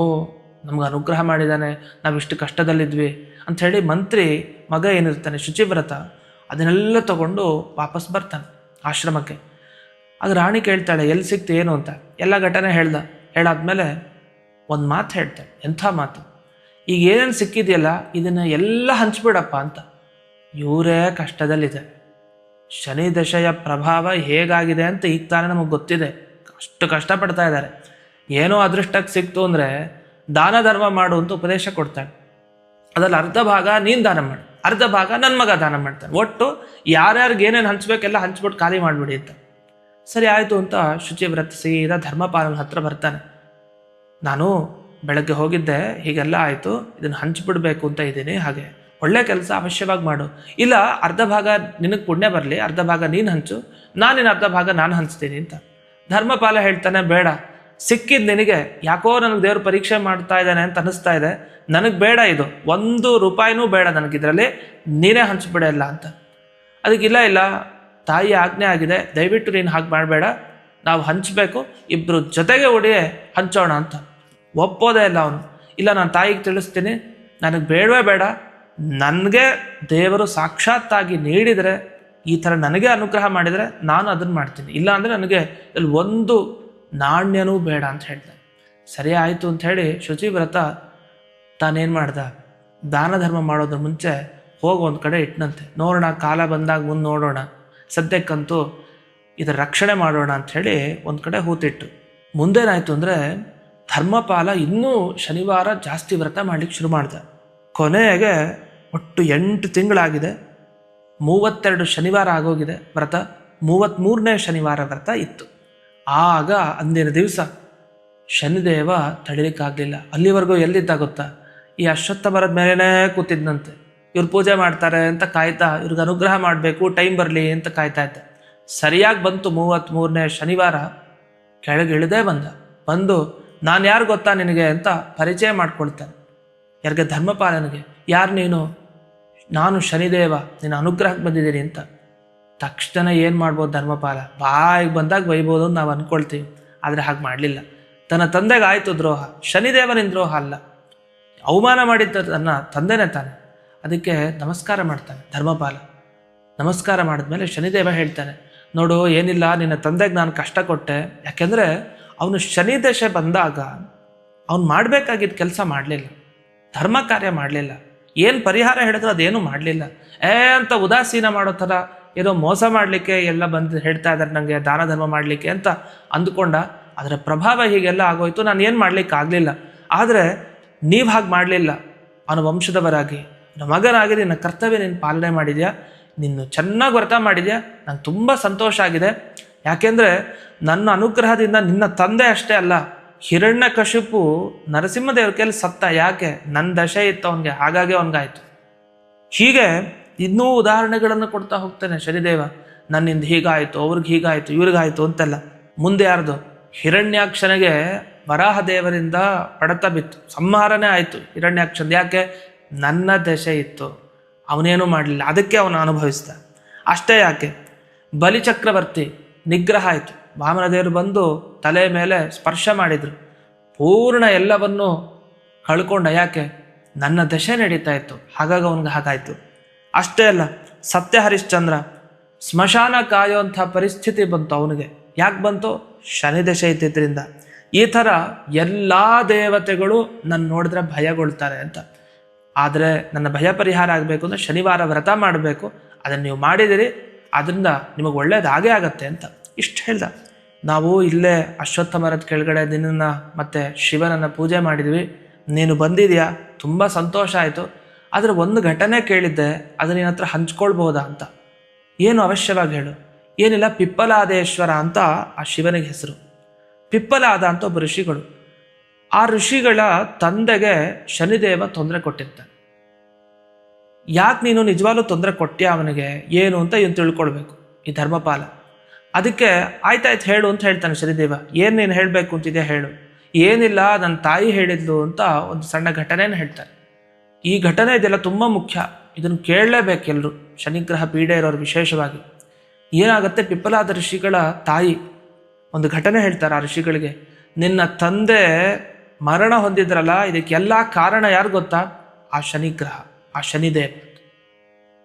ನಮ್ಗೆ ಅನುಗ್ರಹ ಮಾಡಿದ್ದಾನೆ, ನಾವಿಷ್ಟು ಕಷ್ಟದಲ್ಲಿದ್ವಿ ಅಂಥೇಳಿ ಮಂತ್ರಿ ಮಗ ಏನಿರ್ತಾನೆ ಶುಚಿವ್ರತ, ಅದನ್ನೆಲ್ಲ ತಗೊಂಡು ವಾಪಸ್ ಬರ್ತಾನೆ ಆಶ್ರಮಕ್ಕೆ. ಆಗ ರಾಣಿ ಕೇಳ್ತಾಳೆ, ಎಲ್ಲಿ ಸಿಕ್ತು ಏನು ಅಂತ. ಎಲ್ಲ ಘಟನೆ ಹೇಳಾದ್ಮೇಲೆ ಒಂದು ಮಾತು ಹೇಳ್ತಾಳೆ. ಎಂಥ ಮಾತು! ಈಗ ಏನೇನು ಸಿಕ್ಕಿದೆಯಲ್ಲ ಇದನ್ನು ಎಲ್ಲ ಹಂಚ್ಬಿಡಪ್ಪ ಅಂತ. ಇವರೇ ಕಷ್ಟದಲ್ಲಿದೆ. ಶನಿ ದಶೆಯ ಪ್ರಭಾವ ಹೇಗಾಗಿದೆ ಅಂತ ಈಗ ತಾನೇ ನಮಗೆ ಗೊತ್ತಿದೆ. ಅಷ್ಟು ಕಷ್ಟಪಡ್ತಾ ಇದ್ದಾರೆ. ಏನೋ ಅದೃಷ್ಟಕ್ಕೆ ಸಿಕ್ತು ಅಂದರೆ ದಾನ ಧರ್ಮ ಮಾಡು ಅಂತ ಉಪದೇಶ ಕೊಡ್ತಾಳೆ. ಅದರಲ್ಲಿ ಅರ್ಧ ಭಾಗ ನೀನು ದಾನ ಮಾಡು, ಅರ್ಧ ಭಾಗ ನನ್ನ ಮಗ ದಾನ ಮಾಡ್ತಾನೆ. ಒಟ್ಟು ಯಾರ್ಯಾರಿಗೆ ಏನೇನು ಹಂಚ್ಬೇಕೆಲ್ಲ ಹಂಚ್ಬಿಟ್ಟು ಖಾಲಿ ಮಾಡಿಬಿಡಿ ಅಂತ. ಸರಿ ಆಯಿತು ಅಂತ ಶುಚಿವ್ರತ ಸೀದಾ ಧರ್ಮಪಾಲನ ಹತ್ರ ಬರ್ತಾನೆ. ನಾನು ಬೆಳಗ್ಗೆ ಹೋಗಿದ್ದೆ, ಹೀಗೆಲ್ಲ ಆಯಿತು, ಇದನ್ನು ಹಂಚ್ಬಿಡ್ಬೇಕು ಅಂತ ಇದ್ದೀನಿ, ಹಾಗೆ ಒಳ್ಳೆ ಕೆಲಸ ಅವಶ್ಯವಾಗಿ ಮಾಡು. ಇಲ್ಲ, ಅರ್ಧ ಭಾಗ ನಿನಗೆ ಪುಣ್ಯ ಬರಲಿ, ಅರ್ಧ ಭಾಗ ನೀನು ಹಂಚು, ನಾನಿನ ಅರ್ಧ ಭಾಗ ನಾನು ಹಂಚ್ತೀನಿ ಅಂತ. ಧರ್ಮಪಾಲ ಹೇಳ್ತಾನೆ, ಬೇಡ, ಸಿಕ್ಕಿದ್ದು ನಿನಗೆ, ಯಾಕೋ ನನಗೆ ದೇವ್ರ ಪರೀಕ್ಷೆ ಮಾಡ್ತಾ ಇದ್ದಾನೆ ಅಂತ ಅನ್ನಿಸ್ತಾ ಇದೆ, ನನಗೆ ಬೇಡ, ಇದು 1 ರೂಪಾಯಿನೂ ಬೇಡ ನನಗಿದ್ರಲ್ಲಿ, ನೀನೇ ಹಂಚ್ಬಿಡಲ್ಲ ಅಂತ. ಅದಕ್ಕಿಲ್ಲ, ಇಲ್ಲ ತಾಯಿ ಆಜ್ಞೆ ಆಗಿದೆ, ದಯವಿಟ್ಟು ನೀನು ಹಾಗೆ ಮಾಡಬೇಡ, ನಾವು ಹಂಚಬೇಕು, ಇಬ್ಬರು ಜೊತೆಗೆ ಒಡಿಯೇ ಹಂಚೋಣ ಅಂತ. ಒಪ್ಪೋದೇ ಇಲ್ಲ ಅವನು. ಇಲ್ಲ, ನಾನು ತಾಯಿಗೆ ತಿಳಿಸ್ತೀನಿ, ನನಗೆ ಬೇಡವೇ ಬೇಡ, ನನಗೆ ದೇವರು ಸಾಕ್ಷಾತ್ತಾಗಿ ನೀಡಿದರೆ, ಈ ಥರ ನನಗೆ ಅನುಗ್ರಹ ಮಾಡಿದರೆ ನಾನು ಅದನ್ನು ಮಾಡ್ತೀನಿ, ಇಲ್ಲ ಅಂದರೆ ನನಗೆ ಇಲ್ಲಿ 1 ನಾಣ್ಯನೂ ಬೇಡ ಅಂತ ಹೇಳ್ದೆ. ಸರಿ ಆಯಿತು ಅಂಥೇಳಿ ಶುಚಿವ್ರತ ತಾನೇನು ಮಾಡ್ದ, ದಾನ ಧರ್ಮ ಮಾಡೋದ್ರ ಮುಂಚೆ ಹೋಗಿ ಒಂದು ಕಡೆ ಇಟ್ಟನಂತೆ. ನೋಡೋಣ, ಕಾಲ ಬಂದಾಗ ಮುಂದೆ ನೋಡೋಣ, ಸದ್ಯಕ್ಕಂತೂ ಇದರ ರಕ್ಷಣೆ ಮಾಡೋಣ ಅಂಥೇಳಿ ಒಂದು ಕಡೆ ಹೂತಿಟ್ಟು. ಮುಂದೇನಾಯಿತು ಅಂದರೆ ಧರ್ಮಪಾಲ ಇನ್ನೂ ಶನಿವಾರ ಜಾಸ್ತಿ ವ್ರತ ಮಾಡಲಿಕ್ಕೆ ಶುರು ಮಾಡ್ದ. ಕೊನೆಗೆ ಒಟ್ಟು 8 ತಿಂಗಳಾಗಿದೆ, 32 ಶನಿವಾರ ಆಗೋಗಿದೆ ವ್ರತ, 33ನೇ ಶನಿವಾರ ವ್ರತ ಇತ್ತು. ಆಗ ಅಂದಿನ ದಿವಸ ಶನಿದೇವ ತಡಿಲಿಕ್ಕಾಗಲಿಲ್ಲ. ಅಲ್ಲಿವರೆಗೂ ಎಲ್ಲಿದ್ದ ಗೊತ್ತಾ, ಈ ಅಶ್ವತ್ಥ ಮರದ ಮೇಲೇ ಕೂತಿದ್ದಂತೆ. ಇವ್ರು ಪೂಜೆ ಮಾಡ್ತಾರೆ ಅಂತ ಕಾಯ್ತಾ, ಇವ್ರಿಗೆ ಅನುಗ್ರಹ ಮಾಡಬೇಕು, ಟೈಮ್ ಬರಲಿ ಅಂತ ಕಾಯ್ತಾ ಇದ್ದ. ಸರಿಯಾಗಿ ಬಂತು 33ನೇ ಶನಿವಾರ, ಕೆಳಗಿಳಿದೇ ಬಂದು ನಾನು ಯಾರು ಗೊತ್ತಾ ನಿನಗೆ ಅಂತ ಪರಿಚಯ ಮಾಡ್ಕೊಳ್ತಾನೆ. ಯಾರಿಗೆ? ಧರ್ಮಪಾಲನಿಗೆ. ಯಾರು ನೀನು? ನಾನು ಶನಿದೇವ, ನಿನ್ನ ಅನುಗ್ರಹಕ್ಕೆ ಬಂದಿದ್ದೀನಿ ಅಂತ. ತಕ್ಷಣ ಏನು ಮಾಡ್ಬೋದು ಧರ್ಮಪಾಲ? ಬಾಯಿಗೆ ಬಂದಾಗ ಬೈಬೋದು ಅಂತ ನಾವು ಅಂದ್ಕೊಳ್ತೀವಿ, ಆದರೆ ಹಾಗೆ ಮಾಡಲಿಲ್ಲ. ತನ್ನ ತಂದೆಗೆ ಆಯಿತು ದ್ರೋಹ, ಶನಿದೇವನಿನ ದ್ರೋಹ ಅಲ್ಲ, ಅವಮಾನ ಮಾಡಿದ್ದ ತನ್ನ ತಂದೆನೇ ತಾನೆ. ಅದಕ್ಕೆ ನಮಸ್ಕಾರ ಮಾಡ್ತಾನೆ ಧರ್ಮಪಾಲ. ನಮಸ್ಕಾರ ಮಾಡಿದ್ಮೇಲೆ ಶನಿದೇವ ಹೇಳ್ತಾನೆ, ನೋಡು, ಏನಿಲ್ಲ, ನಿನ್ನ ತಂದೆಗೆ ನಾನು ಕಷ್ಟ ಕೊಟ್ಟೆ, ಯಾಕೆಂದರೆ ಅವನು ಶನಿ ದಶೆ ಬಂದಾಗ ಅವನು ಮಾಡಬೇಕಾಗಿದ್ದ ಕೆಲಸ ಮಾಡಲಿಲ್ಲ, ಧರ್ಮ ಕಾರ್ಯ ಮಾಡಲಿಲ್ಲ, ಏನು ಪರಿಹಾರ ಹೇಳಿದ್ರು ಅದೇನು ಮಾಡಲಿಲ್ಲ. ಅಂತ ಉದಾಸೀನ ಮಾಡೋ ಥರ ಏನೋ ಮೋಸ ಮಾಡಲಿಕ್ಕೆ ಎಲ್ಲ ಬಂದು ಹೇಳ್ತಾ ಇದ್ದಾರೆ ನನಗೆ ದಾನ ಧರ್ಮ ಮಾಡಲಿಕ್ಕೆ ಅಂತ ಅಂದುಕೊಂಡ. ಅದರ ಪ್ರಭಾವ ಹೀಗೆಲ್ಲ ಆಗೋಯ್ತು, ನಾನು ಏನು ಮಾಡಲಿಕ್ಕೆ ಆಗಲಿಲ್ಲ. ಆದರೆ ನೀವು ಹಾಗೆ ಮಾಡಲಿಲ್ಲ, ಅವನ ವಂಶದವರಾಗಿ ನನ್ನ ಮಗನಾಗಿ ನಿನ್ನ ಕರ್ತವ್ಯ ನೀನು ಪಾಲನೆ ಮಾಡಿದ್ಯಾ, ನಿನ್ನ ಚೆನ್ನಾಗಿ ವ್ರತ ಮಾಡಿದ್ಯಾ, ನಂಗೆ ತುಂಬ ಸಂತೋಷ ಆಗಿದೆ. ಯಾಕೆಂದರೆ ನನ್ನ ಅನುಗ್ರಹದಿಂದ ನಿನ್ನ ತಂದೆ ಅಷ್ಟೇ ಅಲ್ಲ, ಹಿರಣ್ಯಕಶಿಪು ನರಸಿಂಹದೇವ್ರ ಕೈಲಿ ಸತ್ತ. ಯಾಕೆ? ನನ್ನ ದಶೆ ಇತ್ತು ಅವನಿಗೆ, ಹಾಗಾಗಿ ಅವನಿಗಾಯ್ತು. ಹೀಗೆ ಇನ್ನೂ ಉದಾಹರಣೆಗಳನ್ನು ಕೊಡ್ತಾ ಹೋಗ್ತಾನೆ ಶನಿದೇವ. ನನ್ನಿಂದ ಹೀಗಾಯಿತು, ಅವ್ರಿಗೆ ಹೀಗಾಯಿತು, ಇವ್ರಿಗಾಯಿತು ಅಂತೆಲ್ಲ. ಮುಂದೆ ಯಾರ್ದು? ಹಿರಣ್ಯಾಕ್ಷನಿಗೆ ವರಾಹ ದೇವರಿಂದ ಹೊಡೆತ ಬಿತ್ತು, ಸಂಹಾರನೇ ಆಯಿತು ಹಿರಣ್ಯಾಕ್ಷನ್. ಯಾಕೆ? ನನ್ನ ದಶೆ ಇತ್ತು, ಅವನೇನೂ ಮಾಡಲಿಲ್ಲ, ಅದಕ್ಕೆ ಅವನು ಅನುಭವಿಸ್ದ. ಅಷ್ಟೇ ಯಾಕೆ, ಬಲಿಚಕ್ರವರ್ತಿ ನಿಗ್ರಹ ಆಯಿತು, ವಾಮನದೇವರು ಬಂದು ತಲೆ ಮೇಲೆ ಸ್ಪರ್ಶ ಮಾಡಿದರು, ಪೂರ್ಣ ಎಲ್ಲವನ್ನೂ ಕಳ್ಕೊಂಡ. ಯಾಕೆ? ನನ್ನ ದಶೆ ನಡೀತಾ ಇತ್ತು, ಹಾಗಾಗಿ ಅವನಿಗೆ ಹಾಗಾಯಿತು. ಅಷ್ಟೇ ಅಲ್ಲ, ಸತ್ಯ ಹರಿಶ್ಚಂದ್ರ ಸ್ಮಶಾನ ಕಾಯುವಂಥ ಪರಿಸ್ಥಿತಿ ಬಂತು ಅವನಿಗೆ. ಯಾಕೆ ಬಂತು? ಶನಿ ದಶೆ ಇದ್ದಿದ್ದರಿಂದ. ಈ ಥರ ಎಲ್ಲ ದೇವತೆಗಳು ನನ್ನ ನೋಡಿದ್ರೆ ಭಯಗೊಳ್ತಾರೆ ಅಂತ. ಆದರೆ ನನ್ನ ಭಯ ಪರಿಹಾರ ಆಗಬೇಕು ಅಂದರೆ ಶನಿವಾರ ವ್ರತ ಮಾಡಬೇಕು, ಅದನ್ನು ನೀವು ಮಾಡಿದಿರಿ, ಅದರಿಂದ ನಿಮಗೆ ಒಳ್ಳೇದಾಗೇ ಆಗತ್ತೆ ಅಂತ ಇಷ್ಟು ಹೇಳ್ದ. ನಾವು ಇಲ್ಲೇ ಅಶ್ವತ್ಥ ಮರದ ಕೆಳಗಡೆ ನಿನ್ನನ್ನು ಮತ್ತು ಶಿವನನ್ನು ಪೂಜೆ ಮಾಡಿದ್ವಿ, ನೀನು ಬಂದಿದೆಯಾ, ತುಂಬ ಸಂತೋಷ ಆಯಿತು. ಆದರೆ ಒಂದು ಘಟನೆ ಕೇಳಿದ್ದೆ, ಅದು ನಿನ್ನ ಹತ್ರ ಹಂಚ್ಕೊಳ್ಬೋದಾ ಅಂತ. ಏನು ಅವಶ್ಯವಾಗಿ ಹೇಳು. ಏನಿಲ್ಲ, ಪಿಪ್ಪಲಾದೇಶ್ವರ ಅಂತ ಆ ಶಿವನಿಗೆ ಹೆಸರು. ಪಿಪ್ಪಲಾದ ಅಂತ ಒಬ್ಬ ಋಷಿಗಳು. ಆ ಋಷಿಗಳ ತಂದೆಗೆ ಶನಿದೇವ ತೊಂದರೆ ಕೊಟ್ಟಿರ್ತಾನೆ. ಯಾಕೆ ನೀನು ನಿಜವಾಗ್ಲೂ ತೊಂದರೆ ಕೊಟ್ಟಿಯಾ ಅವನಿಗೆ, ಏನು ಅಂತ ಇವನು ತಿಳ್ಕೊಳ್ಬೇಕು ಈ ಧರ್ಮಪಾಲ. ಅದಕ್ಕೆ ಆಯ್ತಾಯ್ತು ಹೇಳು ಅಂತ ಹೇಳ್ತಾನೆ ಶನಿದೇವ. ಏನು ನೀನು ಹೇಳಬೇಕು ಅಂತಿದೆಯಾ ಹೇಳು. ಏನಿಲ್ಲ, ನನ್ನ ತಾಯಿ ಹೇಳಿದ್ಲು ಅಂತ ಒಂದು ಸಣ್ಣ ಘಟನೆಯನ್ನು ಹೇಳ್ತಾರೆ. ಈ ಘಟನೆ ಇದೆಲ್ಲ ತುಂಬ ಮುಖ್ಯ. ಇದನ್ನು ಕೇಳಲೇಬೇಕು ಎಲ್ಲರೂ, ಶನಿಗ್ರಹ ಪೀಡೆ ಇರೋರು ವಿಶೇಷವಾಗಿ. ಏನಾಗುತ್ತೆ, ಪಿಪ್ಪಲಾದ ಋಷಿಗಳ ತಾಯಿ ಒಂದು ಘಟನೆ ಹೇಳ್ತಾರೆ ಆ ಋಷಿಗಳಿಗೆ. ನಿನ್ನ ತಂದೆ ಮರಣ ಹೊಂದಿದ್ರಲ್ಲ, ಇದಕ್ಕೆಲ್ಲ ಕಾರಣ ಯಾರು ಗೊತ್ತಾ? ಆ ಶನಿಗ್ರಹ, ಆ ಶನಿದೇವ.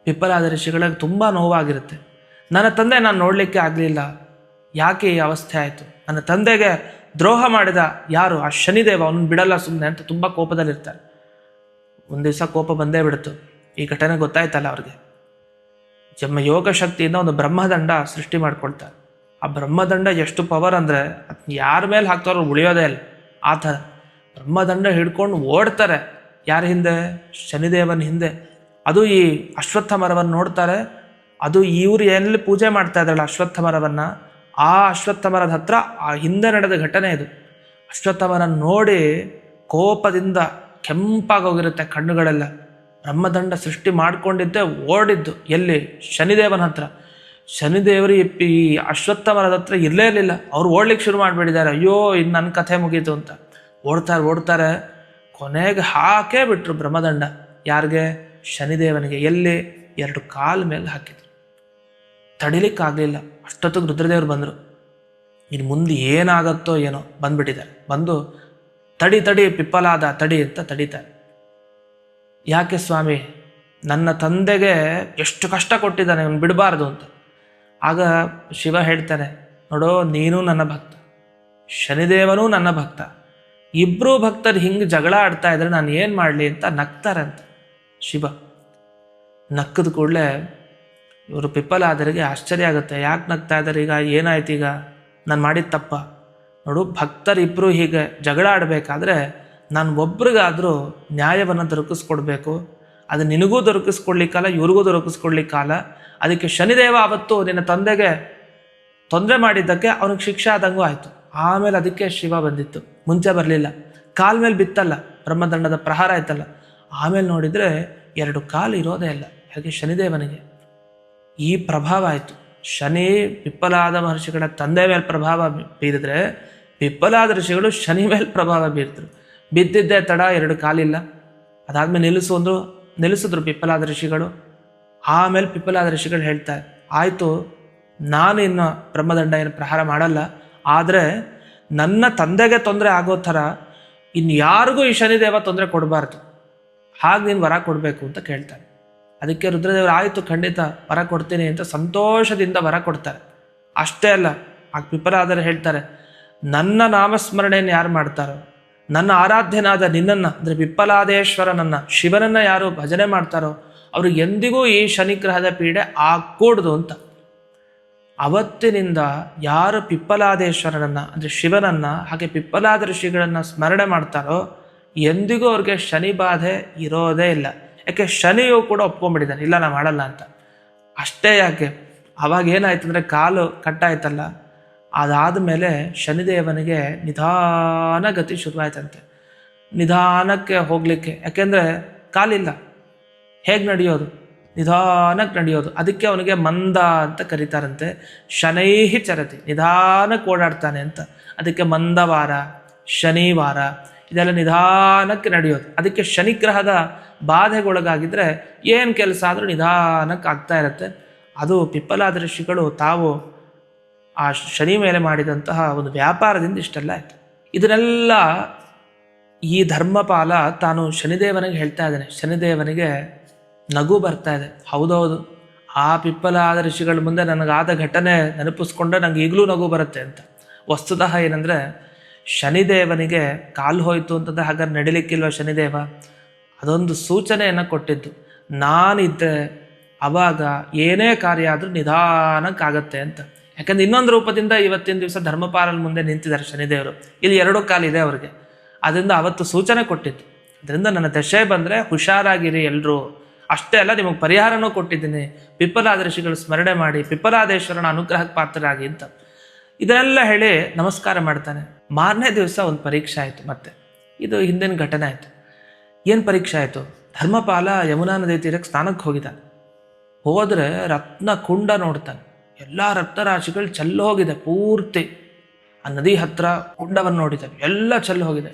ಪಿಪ್ಪಲಾದ ಋಷಿಗಳಿಗೆ ತುಂಬ ನೋವಾಗಿರುತ್ತೆ. ನನ್ನ ತಂದೆ ನಾನು ನೋಡಲಿಕ್ಕೆ ಆಗಲಿಲ್ಲ, ಯಾಕೆ ಈ ಅವಸ್ಥೆ ಆಯಿತು? ನನ್ನ ತಂದೆಗೆ ದ್ರೋಹ ಮಾಡಿದ ಯಾರು? ಆ ಶನಿದೇವ, ಅವನು ಬಿಡಲ್ಲ ಸುಮ್ಮನೆ ಅಂತ ತುಂಬ ಕೋಪದಲ್ಲಿರ್ತಾರೆ. ಒಂದು ದಿವಸ ಕೋಪ ಬಂದೇ ಬಿಡ್ತು. ಈ ಘಟನೆ ಗೊತ್ತಾಯ್ತಲ್ಲ ಅವ್ರಿಗೆ. ಯೋಗ ಶಕ್ತಿಯಿಂದ ಒಂದು ಬ್ರಹ್ಮದಂಡ ಸೃಷ್ಟಿ ಮಾಡ್ಕೊಳ್ತಾರೆ. ಆ ಬ್ರಹ್ಮದಂಡ ಎಷ್ಟು ಪವರ್ ಅಂದರೆ ಅದು ಯಾರ ಮೇಲೆ ಹಾಕ್ತಾರೋ ಉಳಿಯೋದೇ ಇಲ್ಲ. ಆ ಥರ ಬ್ರಹ್ಮದಂಡ ಹಿಡ್ಕೊಂಡು ಓಡ್ತಾರೆ. ಯಾರ ಹಿಂದೆ? ಶನಿದೇವನ ಹಿಂದೆ. ಅದು ಈ ಅಶ್ವತ್ಥ ಮರವನ್ನು ನೋಡ್ತಾರೆ. ಅದು ಇವ್ರು ಎಲ್ಲಿ ಪೂಜೆ ಮಾಡ್ತಾ ಇದ್ರಲ್ಲ ಅಶ್ವತ್ಥ ಮರವನ್ನು, ಆ ಅಶ್ವತ್ಥ ಮರದ ಹತ್ರ ಆ ಹಿಂದೆ ನಡೆದ ಘಟನೆ ಇದು. ಅಶ್ವತ್ಥ ಮರ ನೋಡಿ ಕೋಪದಿಂದ ಕೆಂಪಾಗೋಗಿರುತ್ತೆ ಕಣ್ಣುಗಳೆಲ್ಲ. ಬ್ರಹ್ಮದಂಡ ಸೃಷ್ಟಿ ಮಾಡ್ಕೊಂಡಿದ್ದೆ ಓಡಿದ್ದು ಎಲ್ಲಿ? ಶನಿದೇವನ ಹತ್ರ. ಶನಿದೇವರು ಈ ಅಶ್ವತ್ಥ ಮರದ ಹತ್ರ ಇರಲೇ ಇರಲಿಲ್ಲ. ಅವ್ರು ಓಡ್ಲಿಕ್ಕೆ ಶುರು ಮಾಡಿಬಿಟ್ಟಿದ್ದಾರೆ. ಅಯ್ಯೋ, ಇನ್ನು ನನ್ನ ಕಥೆ ಮುಗೀತು ಅಂತ ಓಡ್ತಾರೆ. ಕೊನೆಗೆ ಹಾಕೇ ಬಿಟ್ರು ಬ್ರಹ್ಮದಂಡ. ಯಾರಿಗೆ? ಶನಿದೇವನಿಗೆ. ಎಲ್ಲಿ? 2 ಕಾಲ ಮೇಲೆ ಹಾಕಿದ್ರು. ತಡಿಲಿಕ್ಕಾಗಲಿಲ್ಲ. ಅಷ್ಟೊತ್ತಿಗೆ ರುದ್ರದೇವರು ಬಂದರು. ಇನ್ನು ಮುಂದೆ ಏನಾಗತ್ತೋ ಏನೋ ಬಂದ್ಬಿಟ್ಟಿದ್ದಾರೆ. ಬಂದು ತಡಿ ಪಿಪ್ಪಲಾದ ತಡಿ ಅಂತ ತಡೀತಾರೆ. ಯಾಕೆ ಸ್ವಾಮಿ? ನನ್ನ ತಂದೆಗೆ ಎಷ್ಟು ಕಷ್ಟ ಕೊಟ್ಟಿದ್ದಾನೆ, ಅವನು ಬಿಡಬಾರ್ದು ಅಂತ. ಆಗ ಶಿವ ಹೇಳ್ತಾನೆ, ನೋಡೋ, ನೀನು ನನ್ನ ಭಕ್ತ, ಶನಿದೇವನೂ ನನ್ನ ಭಕ್ತ, ಇಬ್ಬರೂ ಭಕ್ತರು ಹಿಂಗೆ ಜಗಳ ಆಡ್ತಾ ಇದ್ರೆ ನಾನು ಏನು ಮಾಡಲಿ ಅಂತ ನಗ್ತಾರಂತೆ ಶಿವ. ನಕ್ಕದ ಕೂಡಲೇ ಇವರು ಪಿಪ್ಪಲಾದರಿಗೆ ಆಶ್ಚರ್ಯ ಆಗುತ್ತೆ. ಯಾಕೆ ನಗ್ತಾ ಇದ್ದಾರೆ? ಈಗ ಏನಾಯ್ತು? ಈಗ ನಾನು ಮಾಡಿದ ತಪ್ಪ? ನೋಡು, ಭಕ್ತರಿಬ್ಬರು ಹೀಗೆ ಜಗಳ ಆಡಬೇಕಾದ್ರೆ ನಾನು ಒಬ್ರಿಗಾದರೂ ನ್ಯಾಯವನ್ನು ದೊರಕಿಸ್ಕೊಡ್ಬೇಕು. ಅದು ನಿನಗೂ ದೊರಕಿಸ್ಕೊಡ್ಲಿಕ್ಕಲ್ಲ, ಇವ್ರಿಗೂ ದೊರಕಿಸ್ಕೊಡ್ಲಿಕ್ಕಲ್ಲ. ಅದಕ್ಕೆ ಶನಿದೇವ ಅವತ್ತು ನಿನ್ನ ತಂದೆಗೆ ತೊಂದರೆ ಮಾಡಿದ್ದಕ್ಕೆ ಅವನಿಗೆ ಶಿಕ್ಷೆ ಆದಂಗೂ ಆಯಿತು. ಆಮೇಲೆ ಅದಕ್ಕೆ ಶಿವ ಬಂದಿತ್ತು, ಮುಂಚೆ ಬರಲಿಲ್ಲ. ಕಾಲ ಮೇಲೆ ಬಿತ್ತಲ್ಲ, ಬ್ರಹ್ಮದಂಡದ ಪ್ರಹಾರ ಆಯ್ತಲ್ಲ. ಆಮೇಲೆ ನೋಡಿದರೆ 2 ಕಾಲು ಇರೋದೇ ಇಲ್ಲ. ಹಾಗೆ ಶನಿದೇವನಿಗೆ ಈ ಪ್ರಭಾವ ಆಯಿತು. ಶನಿ ಪಿಪ್ಪಲಾದ ಮಹರ್ಷಿಗಳ ತಂದೆ ಮೇಲೆ ಪ್ರಭಾವ ಬೀರಿದ್ರೆ, ಪಿಪ್ಪಲಾದ ಋಷಿಗಳು ಶನಿ ಮೇಲೆ ಪ್ರಭಾವ ಬೀರಿದ್ರು. ಬಿದ್ದಿದ್ದೇ ತಡ, 2 ಕಾಲಿಲ್ಲ. ಅದಾದ್ಮೇಲೆ ನಿಲ್ಲಿಸಿದ್ರು ಪಿಪ್ಪಲಾದ ಋಷಿಗಳು. ಆಮೇಲೆ ಪಿಪ್ಪಲಾದ ಋಷಿಗಳು ಹೇಳ್ತಾರೆ, ಆಯಿತು, ನಾನು ಇನ್ನು ಬ್ರಹ್ಮದಂಡ ಏನು ಪ್ರಹಾರ ಮಾಡಲ್ಲ, ಆದರೆ ನನ್ನ ತಂದೆಗೆ ತೊಂದರೆ ಆಗೋ ಥರ ಇನ್ಯಾರಿಗೂ ಈ ಶನಿದೇವ ತೊಂದರೆ ಕೊಡಬಾರ್ದು, ಹಾಗೆ ನೀನು ವರ ಕೊಡಬೇಕು ಅಂತ ಕೇಳ್ತಾರೆ. ಅದಕ್ಕೆ ರುದ್ರದೇವರು ಆಯಿತು, ಖಂಡಿತ ವರ ಕೊಡ್ತೀನಿ ಅಂತ ಸಂತೋಷದಿಂದ ವರ ಕೊಡ್ತಾರೆ. ಅಷ್ಟೇ ಅಲ್ಲ, ಆ ಪಿಪ್ಪಲಾದರು ಹೇಳ್ತಾರೆ, ನನ್ನ ನಾಮಸ್ಮರಣೆಯನ್ನು ಯಾರು ಮಾಡ್ತಾರೋ, ನನ್ನ ಆರಾಧ್ಯನಾದ ನಿನ್ನನ್ನು ಅಂದರೆ ಪಿಪ್ಪಲಾದೇಶ್ವರನನ್ನು, ಶಿವನನ್ನು ಯಾರು ಭಜನೆ ಮಾಡ್ತಾರೋ ಅವ್ರಿಗೆ ಎಂದಿಗೂ ಈ ಶನಿಗ್ರಹದ ಪೀಡೆ ಆಗಕೂಡ್ದು ಅಂತ. ಅವತ್ತಿನಿಂದ ಯಾರು ಪಿಪ್ಪಲಾದೇಶ್ವರನನ್ನು ಅಂದರೆ ಶಿವನನ್ನು, ಹಾಗೆ ಪಿಪ್ಪಲಾದ ಋಷಿಗಳನ್ನು ಸ್ಮರಣೆ ಮಾಡ್ತಾರೋ ಎಂದಿಗೂ ಅವ್ರಿಗೆ ಶನಿ ಬಾಧೆ ಇರೋದೇ ಇಲ್ಲ. ಯಾಕೆ? ಶನಿಯು ಕೂಡ ಒಪ್ಕೊಂಡ್ಬಿಟ್ಟಿದ್ದಾನೆ, ಇಲ್ಲ ನಾನು ಮಾಡಲ್ಲ ಅಂತ. ಅಷ್ಟೇ ಯಾಕೆ, ಅವಾಗ ಏನಾಯ್ತು ಅಂದರೆ ಕಾಲು ಕಟ್ಟಾಯ್ತಲ್ಲ, ಅದಾದ ಮೇಲೆ ಶನಿದೇವನಿಗೆ ನಿಧಾನ ಗತಿ ಶುರುವಾಯ್ತಂತೆ. ನಿಧಾನಕ್ಕೆ ಹೋಗಲಿಕ್ಕೆ, ಯಾಕೆಂದರೆ ಕಾಲಿಲ್ಲ, ಹೇಗೆ ನಡೆಯೋದು? ನಿಧಾನಕ್ಕೆ ನಡೆಯೋದು. ಅದಕ್ಕೆ ಅವನಿಗೆ ಮಂದ ಅಂತ ಕರೀತಾರಂತೆ. ಶನೈಹಿ ಚರತಿ, ನಿಧಾನಕ್ಕೆ ಓಡಾಡ್ತಾನೆ ಅಂತ. ಅದಕ್ಕೆ ಮಂದವಾರ, ಶನಿವಾರ ಇದೆಲ್ಲ ನಿಧಾನಕ್ಕೆ ನಡೆಯೋದು. ಅದಕ್ಕೆ ಶನಿಗ್ರಹದ ಬಾಧೆಗೊಳಗಾಗಿದ್ದರೆ ಏನು ಕೆಲಸ ಆದರೂ ನಿಧಾನಕ್ಕೆ ಆಗ್ತಾ ಇರುತ್ತೆ. ಅದು ಪಿಪ್ಪಲಾದ ಋಷಿಗಳು ತಾವು ಆ ಶನಿ ಮೇಲೆ ಮಾಡಿದಂತಹ ಒಂದು ವ್ಯಾಪಾರದಿಂದ ಇಷ್ಟೆಲ್ಲ ಆಯಿತು. ಇದನ್ನೆಲ್ಲ ಈ ಧರ್ಮಪಾಲ ತಾನು ಶನಿದೇವನಿಗೆ ಹೇಳ್ತಾ ಇದ್ದಾನೆ. ಶನಿದೇವನಿಗೆ ನಗು ಬರ್ತಾ ಇದೆ. ಹೌದೌದು, ಆ ಪಿಪ್ಪಲಾದ ಋಷಿಗಳ ಮುಂದೆ ನನಗಾದ ಘಟನೆ ನೆನಪಿಸ್ಕೊಂಡ್ರೆ ನನಗೆ ಈಗಲೂ ನಗು ಬರುತ್ತೆ ಅಂತ. ವಸ್ತುತಃ ಏನಂದರೆ, ಶನಿದೇವನಿಗೆ ಕಾಲು ಹೋಯಿತು ಅಂತಂದರೆ ಹಾಗಾದ್ರೆ ನಡಿಲಿಕ್ಕಿಲ್ವ ಶನಿದೇವ? ಅದೊಂದು ಸೂಚನೆಯನ್ನು ಕೊಟ್ಟಿದ್ದು. ನಾನಿದ್ದರೆ ಅವಾಗ ಏನೇ ಕಾರ್ಯ ಆದರೂ ನಿಧಾನಕ್ಕಾಗತ್ತೆ ಅಂತ. ಯಾಕಂದ್ರೆ ಇನ್ನೊಂದು ರೂಪದಿಂದ ಇವತ್ತಿನ ದಿವಸ ಧರ್ಮಪಾಲನ ಮುಂದೆ ನಿಂತಿದ್ದಾರೆ ಶನಿದೇವರು. ಇಲ್ಲಿ 2 ಕಾಲಿದೆ ಅವರಿಗೆ. ಅದರಿಂದ ಅವತ್ತು ಸೂಚನೆ ಕೊಟ್ಟಿದ್ದು. ಅದರಿಂದ ನನ್ನ ದಶೆ ಬಂದರೆ ಹುಷಾರಾಗಿರಿ ಎಲ್ಲರೂ. ಅಷ್ಟೇ ಅಲ್ಲ, ನಿಮಗೆ ಪರಿಹಾರನೂ ಕೊಟ್ಟಿದ್ದೀನಿ. ಪಿಪ್ಪಲಾದ ಋಷಿಗಳು ಸ್ಮರಣೆ ಮಾಡಿ ಪಿಪ್ಪಲಾದೇಶ್ವರನ ಅನುಗ್ರಹಕ್ಕೆ ಪಾತ್ರರಾಗಿ ಅಂತ ಇದನ್ನೆಲ್ಲ ಹೇಳಿ ನಮಸ್ಕಾರ ಮಾಡ್ತಾನೆ. ಮಾರನೇ ದಿವಸ ಒಂದು ಪರೀಕ್ಷೆ ಆಯಿತು. ಮತ್ತೆ ಇದು ಹಿಂದಿನ ಘಟನೆ ಆಯಿತು. ಏನು ಪರೀಕ್ಷೆ ಆಯಿತು? ಧರ್ಮಪಾಲ ಯಮುನಾ ನದಿ ತೀರಕ್ಕೆ ಸ್ನಾನಕ್ಕೆ ಹೋಗಿದ್ದಾನೆ. ಹೋದರೆ ರತ್ನ ಕುಂಡ ನೋಡ್ತಾನೆ. ಎಲ್ಲ ರತ್ನರಾಶಿಗಳು ಚೆಲ್ಲು ಹೋಗಿದೆ ಪೂರ್ತಿ. ಆ ನದಿ ಹತ್ರ ಕುಂಡವನ್ನು ನೋಡಿದ್ದಾನೆ, ಎಲ್ಲ ಚೆಲ್ಲು ಹೋಗಿದೆ.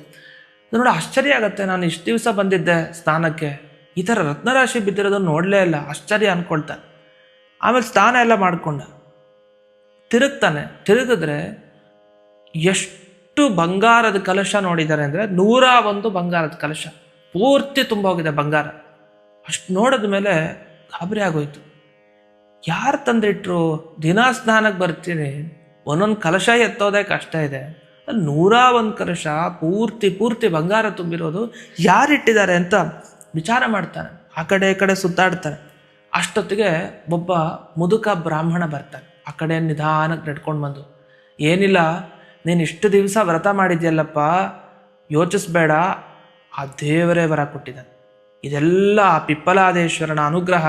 ನೋಡಿ ಆಶ್ಚರ್ಯ ಆಗುತ್ತೆ. ನಾನು ಇಷ್ಟು ದಿವಸ ಬಂದಿದ್ದೆ ಸ್ನಾನಕ್ಕೆ, ಈ ಥರ ರತ್ನರಾಶಿ ಬಿದ್ದಿರೋದನ್ನು ನೋಡಲೇ ಇಲ್ಲ, ಆಶ್ಚರ್ಯ ಅಂದ್ಕೊಳ್ತಾನೆ. ಆಮೇಲೆ ಸ್ನಾನ ಎಲ್ಲ ಮಾಡಿಕೊಂಡ, ತಿರುಗಿದ್ರೆ ಎಷ್ಟು ಬಂಗಾರದ ಕಲಶ ನೋಡಿದ್ದಾರೆ ಅಂದರೆ 101 ಬಂಗಾರದ ಕಲಶ ಪೂರ್ತಿ ತುಂಬ ಹೋಗಿದೆ ಬಂಗಾರ. ಅಷ್ಟು ನೋಡಿದ ಮೇಲೆ ಗಾಬರಿ ಆಗೋಯ್ತು. ಯಾರು ತಂದಿಟ್ರು? ದಿನ ಸ್ನಾನಕ್ಕೆ ಬರ್ತೀನಿ, ಒಂದೊಂದು ಕಲಶ ಎತ್ತೋದೇ ಕಷ್ಟ ಇದೆ, 101 ಕಲಶ ಪೂರ್ತಿ ಬಂಗಾರ ತುಂಬಿರೋದು ಯಾರಿಟ್ಟಿದ್ದಾರೆ ಅಂತ ವಿಚಾರ ಮಾಡ್ತಾನೆ. ಆ ಕಡೆ ಈ ಕಡೆ ಸುತ್ತಾಡ್ತಾನೆ. ಅಷ್ಟೊತ್ತಿಗೆ ಒಬ್ಬ ಮುದುಕ ಬ್ರಾಹ್ಮಣ ಬರ್ತಾನೆ. ಆ ಕಡೆ ನಿಧಾನಕ್ಕೆ ನಡ್ಕೊಂಡು ಬಂದು, ಏನಿಲ್ಲ, ನೀನು ಇಷ್ಟು ದಿವಸ ವ್ರತ ಮಾಡಿದ್ಯಲ್ಲಪ್ಪ, ಯೋಚಿಸ್ಬೇಡ, ಆ ದೇವರೇ ವರ ಕೊಟ್ಟಿದ್ದಾನೆ. ಇದೆಲ್ಲ ಆ ಪಿಪ್ಪಲಾದೇಶ್ವರನ ಅನುಗ್ರಹ,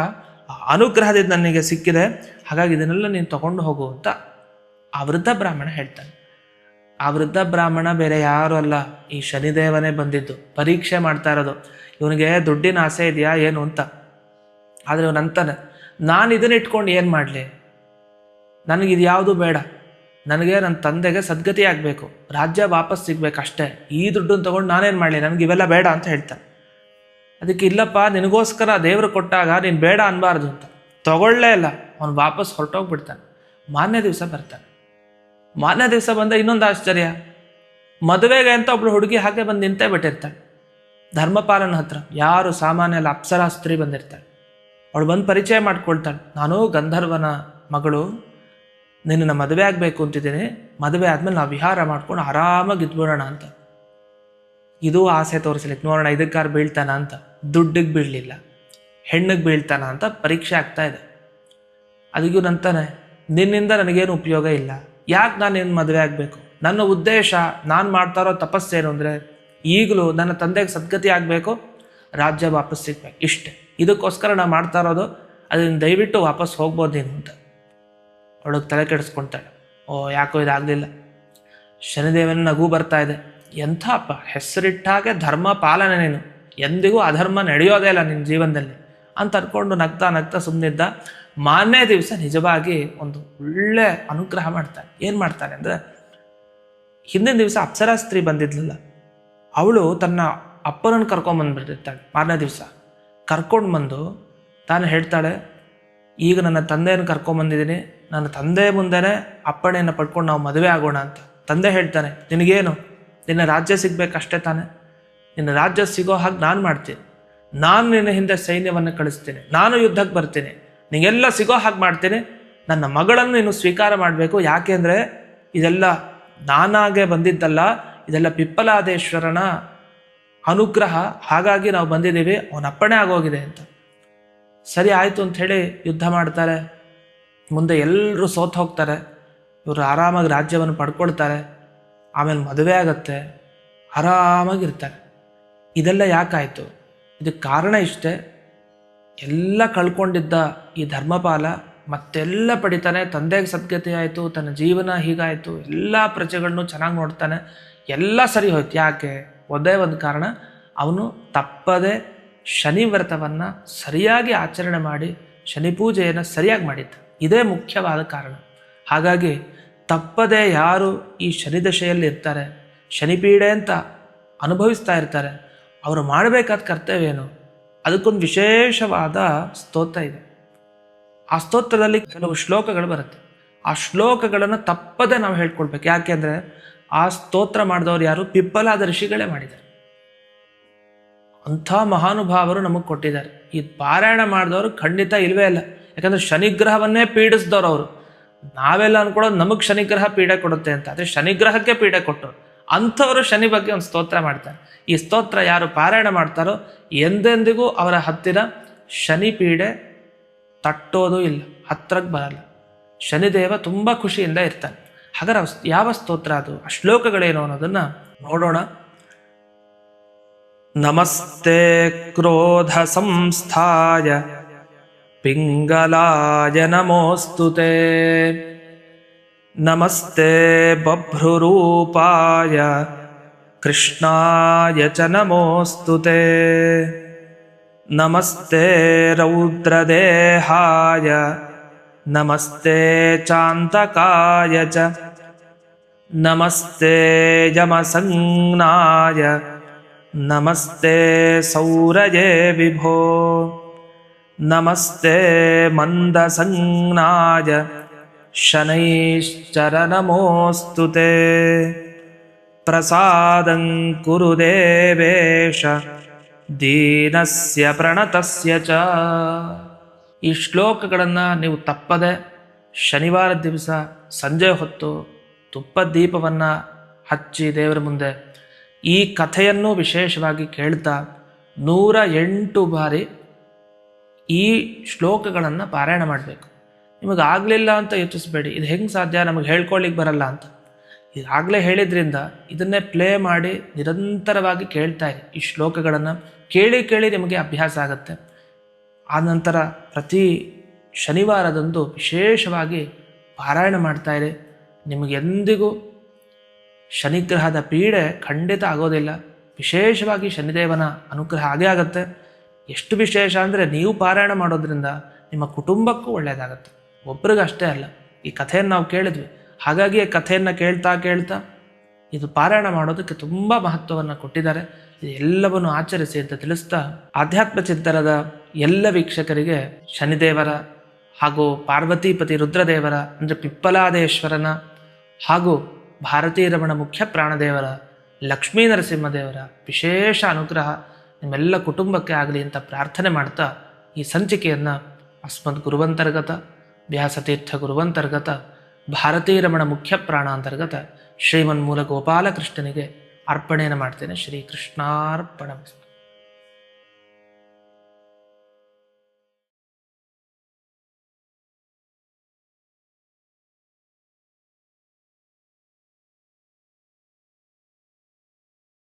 ಆ ಅನುಗ್ರಹದಿಂದ ನನಗೆ ಸಿಕ್ಕಿದೆ, ಹಾಗಾಗಿ ಇದನ್ನೆಲ್ಲ ನೀನು ತಗೊಂಡು ಹೋಗು ಅಂತ ಆ ವೃದ್ಧ ಬ್ರಾಹ್ಮಣ ಹೇಳ್ತಾನೆ. ಆ ವೃದ್ಧ ಬ್ರಾಹ್ಮಣ ಬೇರೆ ಯಾರು ಅಲ್ಲ, ಈ ಶನಿದೇವನೇ ಬಂದಿದ್ದು, ಪರೀಕ್ಷೆ ಮಾಡ್ತಾ ಇರೋದು. ಇವನಿಗೆ ದುಡ್ಡಿನ ಆಸೆ ಇದೆಯಾ ಏನು ಅಂತ. ಆದರೆ ಇವನಂತಾನೆ, ನಾನು ಇದನ್ನ ಇಟ್ಕೊಂಡು ಏನು ಮಾಡಲಿ, ನನಗಿದು ಯಾವುದು ಬೇಡ, ನನಗೆ ನನ್ನ ತಂದೆಗೆ ಸದ್ಗತಿ ಆಗಬೇಕು, ರಾಜ್ಯ ವಾಪಸ್ ಸಿಗ್ಬೇಕಷ್ಟೇ, ಈ ದುಡ್ಡನ್ನು ತೊಗೊಂಡು ನಾನೇನು ಮಾಡಲಿ, ನನಗಿವೆಲ್ಲ ಬೇಡ ಅಂತ ಹೇಳ್ತಾನೆ. ಅದಕ್ಕೆ ಇಲ್ಲಪ್ಪ, ನಿನಗೋಸ್ಕರ ದೇವರು ಕೊಟ್ಟಾಗ ನೀನು ಬೇಡ ಅನ್ಬಾರ್ದು ಅಂತ ತಗೊಳ್ಳೇ ಇಲ್ಲ. ಅವನು ವಾಪಸ್ ಹೊರಟೋಗ್ಬಿಡ್ತಾನೆ. ಮಾರನೇ ದಿವಸ ಬರ್ತಾನೆ. ಮಾರನೇ ದಿವಸ ಬಂದ ಇನ್ನೊಂದು ಆಶ್ಚರ್ಯ, ಮದುವೆಗೆ ಅಂತ ಒಬ್ಳು ಹುಡುಗಿ ಹಾಗೆ ಬಂದು ನಿಂತೇ ಬಿಟ್ಟಿರ್ತಾಳೆ ಧರ್ಮಪಾಲನ ಹತ್ರ. ಯಾರು ಸಾಮಾನ್ಯ ಅಲ್ಲ, ಅಪ್ಸರಾ ಸ್ತ್ರೀ ಬಂದಿರ್ತಾಳೆ. ಅವಳು ಬಂದು ಪರಿಚಯ ಮಾಡ್ಕೊಳ್ತಾಳೆ, ನಾನು ಗಂಧರ್ವನ ಮಗಳು, ನಿನ್ನ ಮದುವೆ ಆಗಬೇಕು ಅಂತಿದ್ದೀನಿ, ಮದುವೆ ಆದಮೇಲೆ ನಾವು ವಿಹಾರ ಮಾಡ್ಕೊಂಡು ಆರಾಮಾಗಿ ಇದ್ಬಿಡೋಣ ಅಂತ. ಇದು ಆಸೆ ತೋರಿಸ್ಲಿಕ್ಕೆ, ನೋಡೋಣ ಇದಕ್ಕಾರು ಬೀಳ್ತಾನ ಅಂತ. ದುಡ್ಡಿಗೆ ಬೀಳಲಿಲ್ಲ, ಹೆಣ್ಣಿಗೆ ಬೀಳ್ತಾನ ಅಂತ ಪರೀಕ್ಷೆ ಆಗ್ತಾ ಇದೆ. ಅದಕ್ಕೂ ನಂತಾನೆ, ನಿನ್ನಿಂದ ನನಗೇನು ಉಪಯೋಗ ಇಲ್ಲ, ಯಾಕೆ ನಾನು ಏನು ಮದುವೆ ಆಗಬೇಕು, ನನ್ನ ಉದ್ದೇಶ, ನಾನು ಮಾಡ್ತಾ ಇರೋ ತಪಸ್ಸೇನು ಅಂದರೆ ಈಗಲೂ ನನ್ನ ತಂದೆಗೆ ಸದ್ಗತಿ ಆಗಬೇಕು, ರಾಜ್ಯ ವಾಪಸ್ ಸಿಗ್ಬೇಕು, ಇಷ್ಟೇ. ಇದಕ್ಕೋಸ್ಕರ ನಾನು ಮಾಡ್ತಾ ಇರೋದು, ಅದನ್ನು ದಯವಿಟ್ಟು ವಾಪಸ್ ಹೋಗ್ಬೋದೇನು ಅಂತ. ಅವಳಿಗೆ ತಲೆ ಕೆಡಿಸ್ಕೊಳ್ತಾಳೆ. ಯಾಕೋ ಇದಾಗಲಿಲ್ಲ. ಶನಿದೇವನ ನಗು ಬರ್ತಾ ಇದೆ. ಎಂಥ ಅಪ್ಪ, ಹೆಸರಿಟ್ಟಾಗೆ ಧರ್ಮ ಪಾಲನೆ, ನೀನು ಎಂದಿಗೂ ಅಧರ್ಮ ನಡೆಯೋದೇ ಇಲ್ಲ ನಿನ್ನ ಜೀವನದಲ್ಲಿ ಅಂತ ಅನ್ಕೊಂಡು ನಗ್ತಾ ಸುಮ್ಮನಿದ್ದ. ಮಾರನೇ ದಿವಸ ನಿಜವಾಗಿ ಒಂದು ಒಳ್ಳೆ ಅನುಗ್ರಹ ಮಾಡ್ತಾನೆ. ಏನು ಮಾಡ್ತಾನೆ ಅಂದರೆ, ಹಿಂದಿನ ದಿವಸ ಅಪ್ಸರಾ ಸ್ತ್ರೀ ಬಂದಿದ್ಲಲ್ಲ, ಅವಳು ತನ್ನ ಅಪ್ಪನನ್ನು ಕರ್ಕೊಂಬಂದ್ಬಿಟ್ಟಿರ್ತಾಳೆ. ಮಾರನೇ ದಿವಸ ಕರ್ಕೊಂಡು ಬಂದು ತಾನು ಹೇಳ್ತಾಳೆ, ಈಗ ನನ್ನ ತಂದೆಯನ್ನು ಕರ್ಕೊಂಬಂದಿದ್ದೀನಿ, ನನ್ನ ತಂದೆ ಮುಂದೆನೇ ಅಪ್ಪಣೆಯನ್ನು ಪಡ್ಕೊಂಡು ನಾವು ಮದುವೆ ಆಗೋಣ ಅಂತ. ತಂದೆ ಹೇಳ್ತಾನೆ, ನಿನಗೇನು, ನಿನ್ನ ರಾಜ್ಯ ಸಿಗ್ಬೇಕಷ್ಟೇ ತಾನೆ, ನಿನ್ನ ರಾಜ್ಯ ಸಿಗೋ ಹಾಗೆ ನಾನು ಮಾಡ್ತೀನಿ, ನಾನು ನಿನ್ನ ಹಿಂದೆ ಸೈನ್ಯವನ್ನು ಕಳಿಸ್ತೀನಿ, ನಾನು ಯುದ್ಧಕ್ಕೆ ಬರ್ತೀನಿ, ನಿಗೆಲ್ಲ ಸಿಗೋ ಹಾಗೆ ಮಾಡ್ತೀನಿ, ನನ್ನ ಮಗಳನ್ನು ನೀನು ಸ್ವೀಕಾರ ಮಾಡಬೇಕು. ಯಾಕೆಂದರೆ ಇದೆಲ್ಲ ನಾನಾಗೆ ಬಂದಿದ್ದಲ್ಲ, ಇದೆಲ್ಲ ಪಿಪ್ಪಲಾದೇಶ್ವರನ ಅನುಗ್ರಹ, ಹಾಗಾಗಿ ನಾವು ಬಂದಿದ್ದೀವಿ, ಅವನ ಅಪ್ಪಣೆ ಆಗೋಗಿದೆ ಅಂತ. ಸರಿ ಆಯಿತು ಅಂಥೇಳಿ ಯುದ್ಧ ಮಾಡ್ತಾರೆ. ಮುಂದೆ ಎಲ್ಲರೂ ಸೋತು ಹೋಗ್ತಾರೆ. ಇವರು ಆರಾಮಾಗಿ ರಾಜ್ಯವನ್ನು ಪಡ್ಕೊಳ್ತಾರೆ. ಆಮೇಲೆ ಮದುವೆ ಆಗತ್ತೆ, ಆರಾಮಾಗಿರ್ತಾರೆ. ಇದೆಲ್ಲ ಯಾಕಾಯಿತು? ಇದಕ್ಕೆ ಕಾರಣ ಇಷ್ಟೇ, ಎಲ್ಲ ಕಳ್ಕೊಂಡಿದ್ದ ಈ ಧರ್ಮಪಾಲ ಮತ್ತೆಲ್ಲ ಪಡಿತಾನೆ. ತಂದೆಗೆ ಸದ್ಗತಿ ಆಯಿತು, ತನ್ನ ಜೀವನ ಹೀಗಾಯಿತು, ಎಲ್ಲ ಪ್ರಜೆಗಳನ್ನು ಚೆನ್ನಾಗಿ ನೋಡ್ತಾನೆ, ಎಲ್ಲ ಸರಿ ಹೋಯ್ತು. ಯಾಕೆ? ಒಂದೇ ಒಂದು ಕಾರಣ, ಅವನು ತಪ್ಪದೆ ಶನಿ ವ್ರತವನ್ನು ಸರಿಯಾಗಿ ಆಚರಣೆ ಮಾಡಿ ಶನಿ ಪೂಜೆಯನ್ನು ಸರಿಯಾಗಿ ಮಾಡಿದ್ದ. ಇದೇ ಮುಖ್ಯವಾದ ಕಾರಣ. ಹಾಗಾಗಿ ತಪ್ಪದೆ ಯಾರು ಈ ಶನಿ ದಶೆಯಲ್ಲಿ ಇರ್ತಾರೆ, ಶನಿಪೀಡೆ ಅಂತ ಅನುಭವಿಸ್ತಾ ಇರ್ತಾರೆ, ಅವರು ಮಾಡಬೇಕಾದ ಕರ್ತವ್ಯ ಏನು? ಅದಕ್ಕೊಂದು ವಿಶೇಷವಾದ ಸ್ತೋತ್ರ ಇದೆ. ಆ ಸ್ತೋತ್ರದಲ್ಲಿ ಕೆಲವು ಶ್ಲೋಕಗಳು ಬರುತ್ತೆ. ಆ ಶ್ಲೋಕಗಳನ್ನು ತಪ್ಪದೆ ನಾವು ಹೇಳ್ಕೊಳ್ಬೇಕು. ಯಾಕೆಂದರೆ ಆ ಸ್ತೋತ್ರ ಮಾಡಿದವರು ಯಾರು? ಪಿಪ್ಪಲಾದ ಋಷಿಗಳೇ ಮಾಡಿದ್ದಾರೆ. ಅಂಥ ಮಹಾನುಭಾವರು ನಮಗೆ ಕೊಟ್ಟಿದ್ದಾರೆ. ಈ ಪಾರಾಯಣ ಮಾಡಿದವರು ಖಂಡಿತ ಇಲ್ವೇ ಇಲ್ಲ. ಯಾಕಂದರೆ ಶನಿಗ್ರಹವನ್ನೇ ಪೀಡಿಸಿದವರು ಅವರು. ನಾವೆಲ್ಲ ಅನ್ಕೊಳ್ಳೋದು ನಮಗೆ ಶನಿಗ್ರಹ ಪೀಡೆ ಕೊಡುತ್ತೆ ಅಂತ, ಆದರೆ ಶನಿಗ್ರಹಕ್ಕೆ ಪೀಡೆ ಕೊಟ್ಟರು. ಅಂಥವರು ಶನಿ ಬಗ್ಗೆ ಒಂದು ಸ್ತೋತ್ರ ಮಾಡ್ತಾರೆ. ಈ ಸ್ತೋತ್ರ ಯಾರು ಪಾರಾಯಣ ಮಾಡ್ತಾರೋ ಎಂದೆಂದಿಗೂ ಅವರ ಹತ್ತಿರ ಶನಿ ಪೀಡೆ ತಟ್ಟೋದು ಇಲ್ಲ, ಹತ್ರಕ್ಕೆ ಬರಲ್ಲ. ಶನಿದೇವ ತುಂಬ ಖುಷಿಯಿಂದ ಇರ್ತಾನೆ. ಹಾಗಾದ್ರೆ ಯಾವ ಸ್ತೋತ್ರ ಅದು, ಆ ಶ್ಲೋಕಗಳೇನು ಅನ್ನೋದನ್ನು ನೋಡೋಣ. ನಮಸ್ತೆ ಕ್ರೋಧ ಸಂಸ್ಥಾಯ ಪಿಂಗಲಾಯ ನಮೋಸ್ತುತೆ, ನಮಸ್ತೆ ಬಭ್ರುರೂಪಾಯ ಕೃಷ್ಣಾಯ ಚ ನಮೋಸ್ತುತೆ, ನಮಸ್ತೆ ರೌದ್ರದೇಹಾಯ ನಮಸ್ತೆ ಚಾಂತಕಾಯ ಚ, ನಮಸ್ತೆ ಯಮಸಂಜ್ಞಾಯ ನಮಸ್ತೆ ಸೌರಯೇ ವಿಭೋ ನಮಸ್ತೆ ಮಂದಸಂಜ್ಞಾಯ ಶನೈಶ್ಚರ ನಮೋಸ್ತುತೆ ಪ್ರಸಾದಂ ಕುರು ದೇವೇಶ ದೀನಸ್ಯ ಪ್ರಣತಸ್ಯ ಚ. ಈ ಶ್ಲೋಕಗಳನ್ನು ನೀವು ತಪ್ಪದೆ ಶನಿವಾರ ದಿವಸ ಸಂಜೆ ಹೊತ್ತು ತುಪ್ಪದ ದೀಪವನ್ನು ಹಚ್ಚಿ ದೇವರ ಮುಂದೆ ಈ ಕಥೆಯನ್ನು ವಿಶೇಷವಾಗಿ ಕೇಳ್ತಾ 108 ಬಾರಿ ಈ ಶ್ಲೋಕಗಳನ್ನು ಪಾರಾಯಣ ಮಾಡಬೇಕು. ನಿಮಗಾಗಲಿಲ್ಲ ಅಂತ ಯೋಚಿಸ್ಬೇಡಿ, ಇದು ಹೆಂಗೆ ಸಾಧ್ಯ, ನಮಗೆ ಹೇಳ್ಕೊಳ್ಳಿಕ್ಕೆ ಬರಲ್ಲ ಅಂತ. ಈಗಾಗಲೇ ಹೇಳಿದ್ರಿಂದ ಇದನ್ನೇ ಪ್ಲೇ ಮಾಡಿ ನಿರಂತರವಾಗಿ ಕೇಳ್ತಾ ಇರಿ. ಈ ಶ್ಲೋಕಗಳನ್ನು ಕೇಳಿ ಕೇಳಿ ನಿಮಗೆ ಅಭ್ಯಾಸ ಆಗುತ್ತೆ. ಆನಂತರ ಪ್ರತಿ ಶನಿವಾರದಂದು ವಿಶೇಷವಾಗಿ ಪಾರಾಯಣ ಮಾಡ್ತಾ ಇರಿ. ನಿಮಗೆಂದಿಗೂ ಶನಿಗ್ರಹದ ಪೀಡೆ ಖಂಡಿತ ಆಗೋದಿಲ್ಲ. ವಿಶೇಷವಾಗಿ ಶನಿದೇವನ ಅನುಗ್ರಹ ಆಗೇ ಆಗುತ್ತೆ. ಎಷ್ಟು ವಿಶೇಷ ಅಂದರೆ ನೀವು ಪಾರಾಯಣ ಮಾಡೋದ್ರಿಂದ ನಿಮ್ಮ ಕುಟುಂಬಕ್ಕೂ ಒಳ್ಳೆಯದಾಗತ್ತೆ, ಒಬ್ರಿಗಷ್ಟೇ ಅಲ್ಲ. ಈ ಕಥೆಯನ್ನು ನಾವು ಕೇಳಿದ್ವಿ, ಹಾಗಾಗಿ ಈ ಕಥೆಯನ್ನು ಕೇಳ್ತಾ ಕೇಳ್ತಾ ಇದು ಪಾರಾಯಣ ಮಾಡೋದಕ್ಕೆ ತುಂಬ ಮಹತ್ವವನ್ನು ಕೊಟ್ಟಿದ್ದಾರೆ. ಇದು ಎಲ್ಲವನ್ನು ಆಚರಿಸಿ ಅಂತ ತಿಳಿಸ್ತಾ, ಆಧ್ಯಾತ್ಮ ಚಿಂತನದ ಎಲ್ಲ ವೀಕ್ಷಕರಿಗೆ ಶನಿದೇವರ ಹಾಗೂ ಪಾರ್ವತೀಪತಿ ರುದ್ರದೇವರ ಅಂದರೆ ಪಿಪ್ಪಲಾದೇಶ್ವರನ ಹಾಗೂ ಭಾರತೀ ರಮಣ ಮುಖ್ಯ ಪ್ರಾಣದೇವರ ಲಕ್ಷ್ಮೀ ನರಸಿಂಹದೇವರ ವಿಶೇಷ ಅನುಗ್ರಹ ನಿಮ್ಮೆಲ್ಲ ಕುಟುಂಬಕ್ಕೆ ಆಗಲಿ ಅಂತ ಪ್ರಾರ್ಥನೆ ಮಾಡ್ತಾ ಈ ಸಂಚಿಕೆಯನ್ನು ಅಸ್ಮದ್ ಗುರುವಂತರ್ಗತ ವ್ಯಾಸತೀರ್ಥ ಗುರುವಂತರ್ಗತ ಭಾರತೀ ರಮಣ ಮುಖ್ಯ ಪ್ರಾಣಾಂತರ್ಗತ ಶ್ರೀಮನ್ಮೂಲ ಗೋಪಾಲಕೃಷ್ಣನಿಗೆ ಅರ್ಪಣೆಯನ್ನು ಮಾಡ್ತೇನೆ. ಶ್ರೀಕೃಷ್ಣಾರ್ಪಣ.